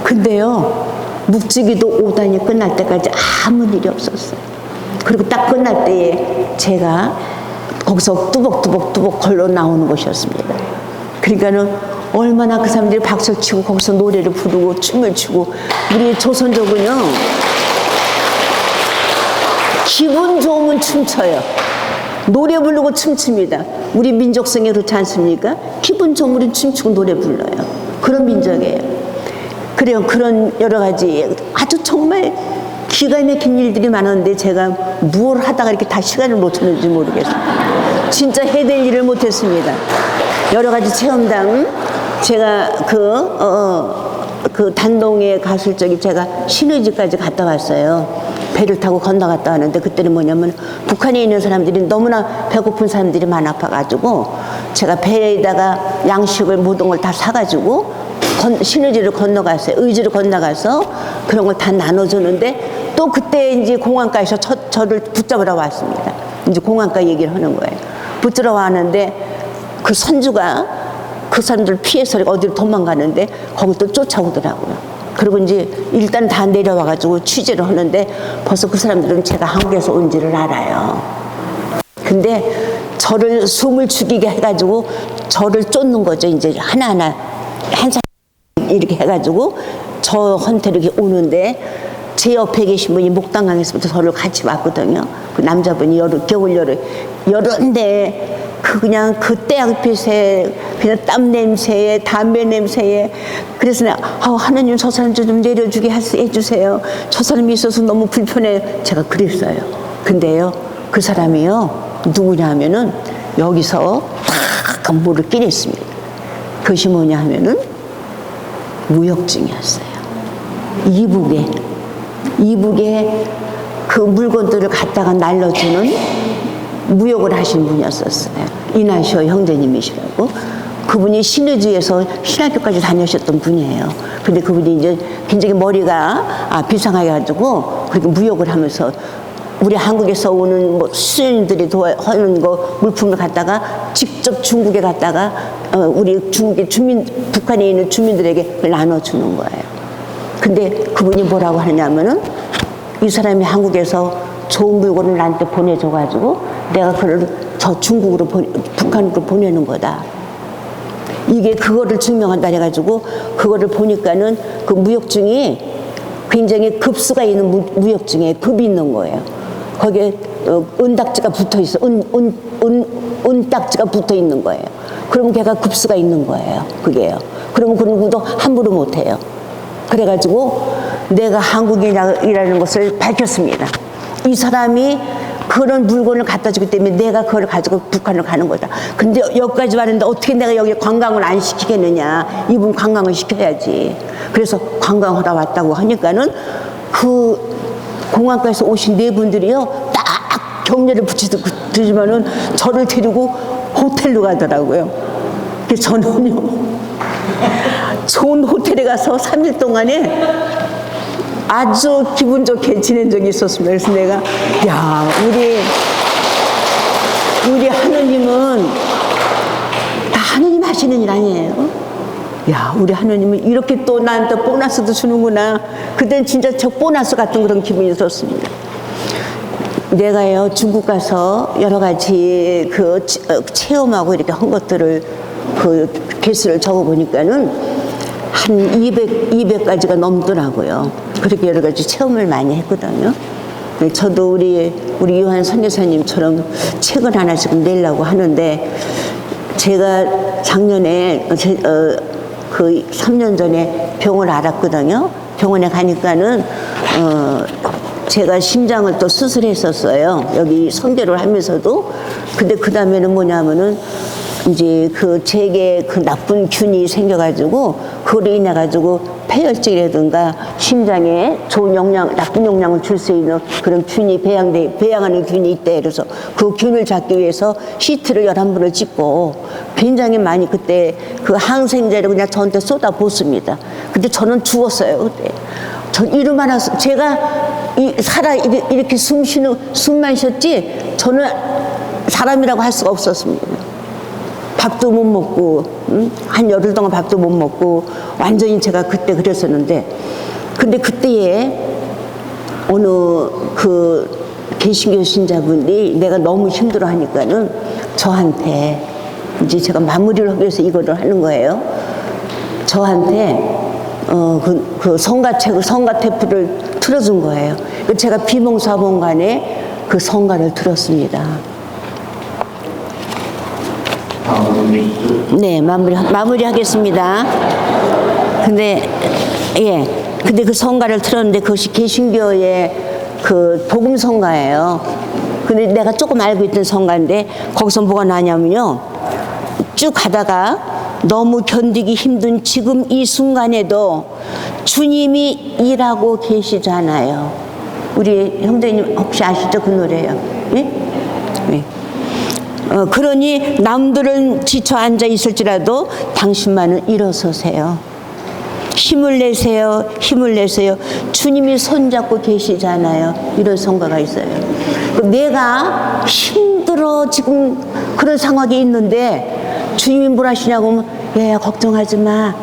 근데요, 묵주기도 5단이 끝날 때까지 아무 일이 없었어요. 그리고 딱 끝날 때에 제가 거기서 뚜벅뚜벅 걸러 나오는 것이었습니다. 그러니까는 얼마나 그 사람들이 박수를 치고 거기서 노래를 부르고 춤을 추고 우리 조선족은요 기분 좋으면 춤춰요. 노래 부르고 춤춥니다. 우리 민족성이 그렇지 않습니까? 기분 좋으면 우리 춤추고 노래 불러요. 그런 민족이에요. 그래요. 그런 여러 가지 아주 정말 기가 막힌 일들이 많았는데 제가 무엇을 하다가 이렇게 다 시간을 놓쳤는지 모르겠어요. 진짜 해야 될 일을 못했습니다. 여러 가지 체험당 제가 그 단동에 갔을 적에 제가 신의지까지 갔다 왔어요. 배를 타고 건너갔다 왔는데 그때는 뭐냐면 북한에 있는 사람들이 너무나 배고픈 사람들이 많아가지고 제가 배에다가 양식을 모든 걸 다 사가지고 신의지를 건너갔어요. 의지를 건너가서 그런 걸 다 나눠주는데 또 그때 이제 공항가에서 저를 붙잡으러 왔습니다. 이제 공항가 얘기를 하는 거예요. 붙들어 왔는데 그 선주가 그 사람들 피해서 어디로 도망가는데 거기 또 쫓아오더라고요. 그리고 이제 일단 다 내려와가지고 취재를 하는데 벌써 그 사람들은 제가 한국에서 온지를 알아요. 근데 저를 숨을 죽이게 해가지고 저를 쫓는 거죠. 이제 하나하나 한 사람 이렇게 해가지고 저한테 이렇게 오는데 제 옆에 계신 분이 목당강에서부터 저를 같이 왔거든요. 그 남자분이 겨울 여름인데 그냥 그 태양빛에 그냥 땀 냄새에 담배 냄새에 그래서 내가 하나님 저 사람 좀 내려주게 해주세요. 저 사람이 있어서 너무 불편해. 제가 그랬어요. 근데요 그 사람이요 누구냐 하면은 여기서 탁 뭐를 끼냈습니다. 그것이 뭐냐 하면은 무역증이었어요. 이북에 그 물건들을 갖다가 날려주는 무역을 하신 분이었었어요. 이나시오 형제님이시라고. 그분이 신의주에서 신학교까지 다니셨던 분이에요. 근데 그분이 이제 굉장히 머리가 비상하게 가지고 그렇게 무역을 하면서 우리 한국에서 오는 뭐 수련들이 하는 거 물품을 갖다가 직접 중국에 갖다가 우리 중국의 북한에 있는 주민들에게 그걸 나눠주는 거예요. 근데 그분이 뭐라고 하느냐면은 이 사람이 한국에서 좋은 물건을 나한테 보내줘가지고 내가 그걸 저 중국으로 북한으로 보내는 거다. 이게 그거를 증명한다 해가지고 그거를 보니까는 그 무역증이 굉장히 급수가 있는 무역증에 급이 있는 거예요. 거기에 은딱지가 붙어 있어. 은딱지가 붙어 있는 거예요. 그러면 걔가 급수가 있는 거예요. 그게요. 그러면 그런 것도 함부로 못 해요. 그래가지고 내가 한국인이라는 것을 밝혔습니다. 이 사람이 그런 물건을 갖다 주기 때문에 내가 그걸 가지고 북한으로 가는 거다. 근데 여기까지 왔는데 어떻게 내가 여기 관광을 안 시키겠느냐. 이분 관광을 시켜야지. 그래서 관광하러 왔다고 하니까는 그 공항가에서 오신 네 분들이요. 딱 격려를 붙이더니만은 저를 데리고 호텔로 가더라고요. 그래서 저는요. 좋은 호텔에 가서 3일 동안에 아주 기분 좋게 지낸 적이 있었습니다. 그래서 내가 야 우리 하느님은 다 하느님 하시는 일 아니에요? 야 우리 하느님은 이렇게 또 나한테 보너스도 주는구나. 그땐 진짜 저 보너스 같은 그런 기분이 들었습니다. 내가요 중국 가서 여러 가지 그 체험하고 이렇게 한 것들을 그 개수를 적어 보니까는 한 200가지가 넘더라고요. 그렇게 여러 가지 체험을 많이 했거든요. 저도 우리 요한 선교사님처럼 책을 하나씩 내려고 하는데 제가 작년에 그 3년 전에 병을 앓았거든요. 병원에 가니까는 제가 심장을 또 수술했었어요. 여기 선교를 하면서도. 근데 그 다음에는 뭐냐면은 이제 그 제게 그 나쁜 균이 생겨가지고 그로 인해 가지고 폐혈증이라든가 심장에 좋은 나쁜 영향을 줄 수 있는 그런 균이 배양하는 균이 있대. 그래서 그 균을 잡기 위해서 시트를 11번을 찍고 굉장히 많이 그때 그 항생제를 그냥 저한테 쏟아 붓습니다. 근데 저는 죽었어요 그때. 전 이러면 제가 이렇게 숨만 쉬었지 저는 사람이라고 할 수가 없었습니다. 밥도 못 먹고 한 열흘 동안 밥도 못 먹고 완전히 제가 그때 그랬었는데 근데 그때에 어느 그 개신교 신자분이 내가 너무 힘들어 하니까는 저한테 이제 제가 마무리를 하기 위해서 이거를 하는 거예요. 저한테 그 성가 테프를 틀어준 거예요. 제가 비몽사몽간에 그 성가를 들었습니다. 네, 마무리하겠습니다. 근데 그 성가를 틀었는데 그것이 개신교의 그 복음 성가예요. 근데 내가 조금 알고 있던 성가인데 거기서 뭐가 나냐면요, 쭉 가다가 너무 견디기 힘든 지금 이 순간에도 주님이 일하고 계시잖아요. 우리 형제님 혹시 아시죠? 그 노래요. 네? 네. 그러니 남들은 지쳐 앉아 있을지라도 당신만은 일어서세요. 힘을 내세요. 힘을 내세요. 주님이 손잡고 계시잖아요. 이런 성가가 있어요. 내가 힘들어 지금 그런 상황에 있는데 주님이 뭘 하시냐고 하면, 얘야 걱정하지 마.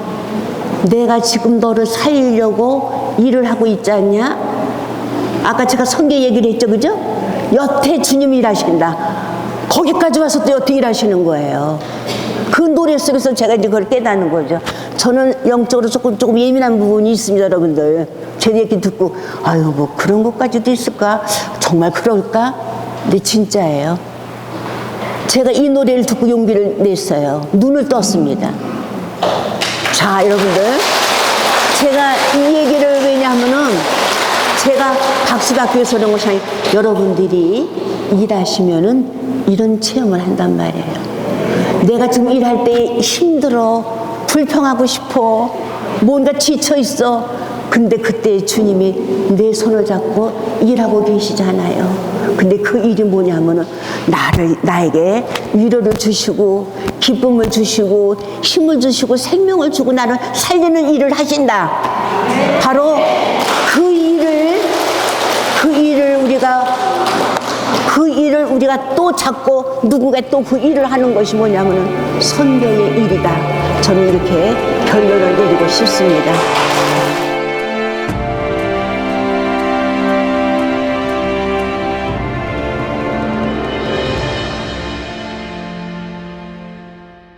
내가 지금 너를 살리려고 일을 하고 있지 않냐? 아까 제가 성경 얘기를 했죠, 그죠? 여태 주님이 일하신다. 거기까지 와서 또 여태 일하시는 거예요. 그 노래 속에서 제가 이제 그걸 깨닫는 거죠. 저는 영적으로 조금 예민한 부분이 있습니다, 여러분들. 제 얘기 듣고, 아유, 뭐 그런 것까지도 있을까? 정말 그럴까? 근데 진짜예요. 제가 이 노래를 듣고 용기를 냈어요. 눈을 떴습니다. 자, 여러분들. 제가 이 얘기를 왜냐하면은 제가 박수받기 그런 것이 아니라 여러분들이 일하시면은 이런 체험을 한단 말이에요. 내가 지금 일할 때 힘들어, 불평하고 싶어, 뭔가 지쳐 있어. 근데 그때 주님이 내 손을 잡고 일하고 계시잖아요. 근데 그 일이 뭐냐면은 나에게 위로를 주시고 기쁨을 주시고 힘을 주시고 생명을 주고 나를 살리는 일을 하신다. 바로 그 일을 우리가 또 찾고 누군가 또 그 일을 하는 것이 뭐냐면은 선교의 일이다. 저는 이렇게 결론을 내리고 싶습니다.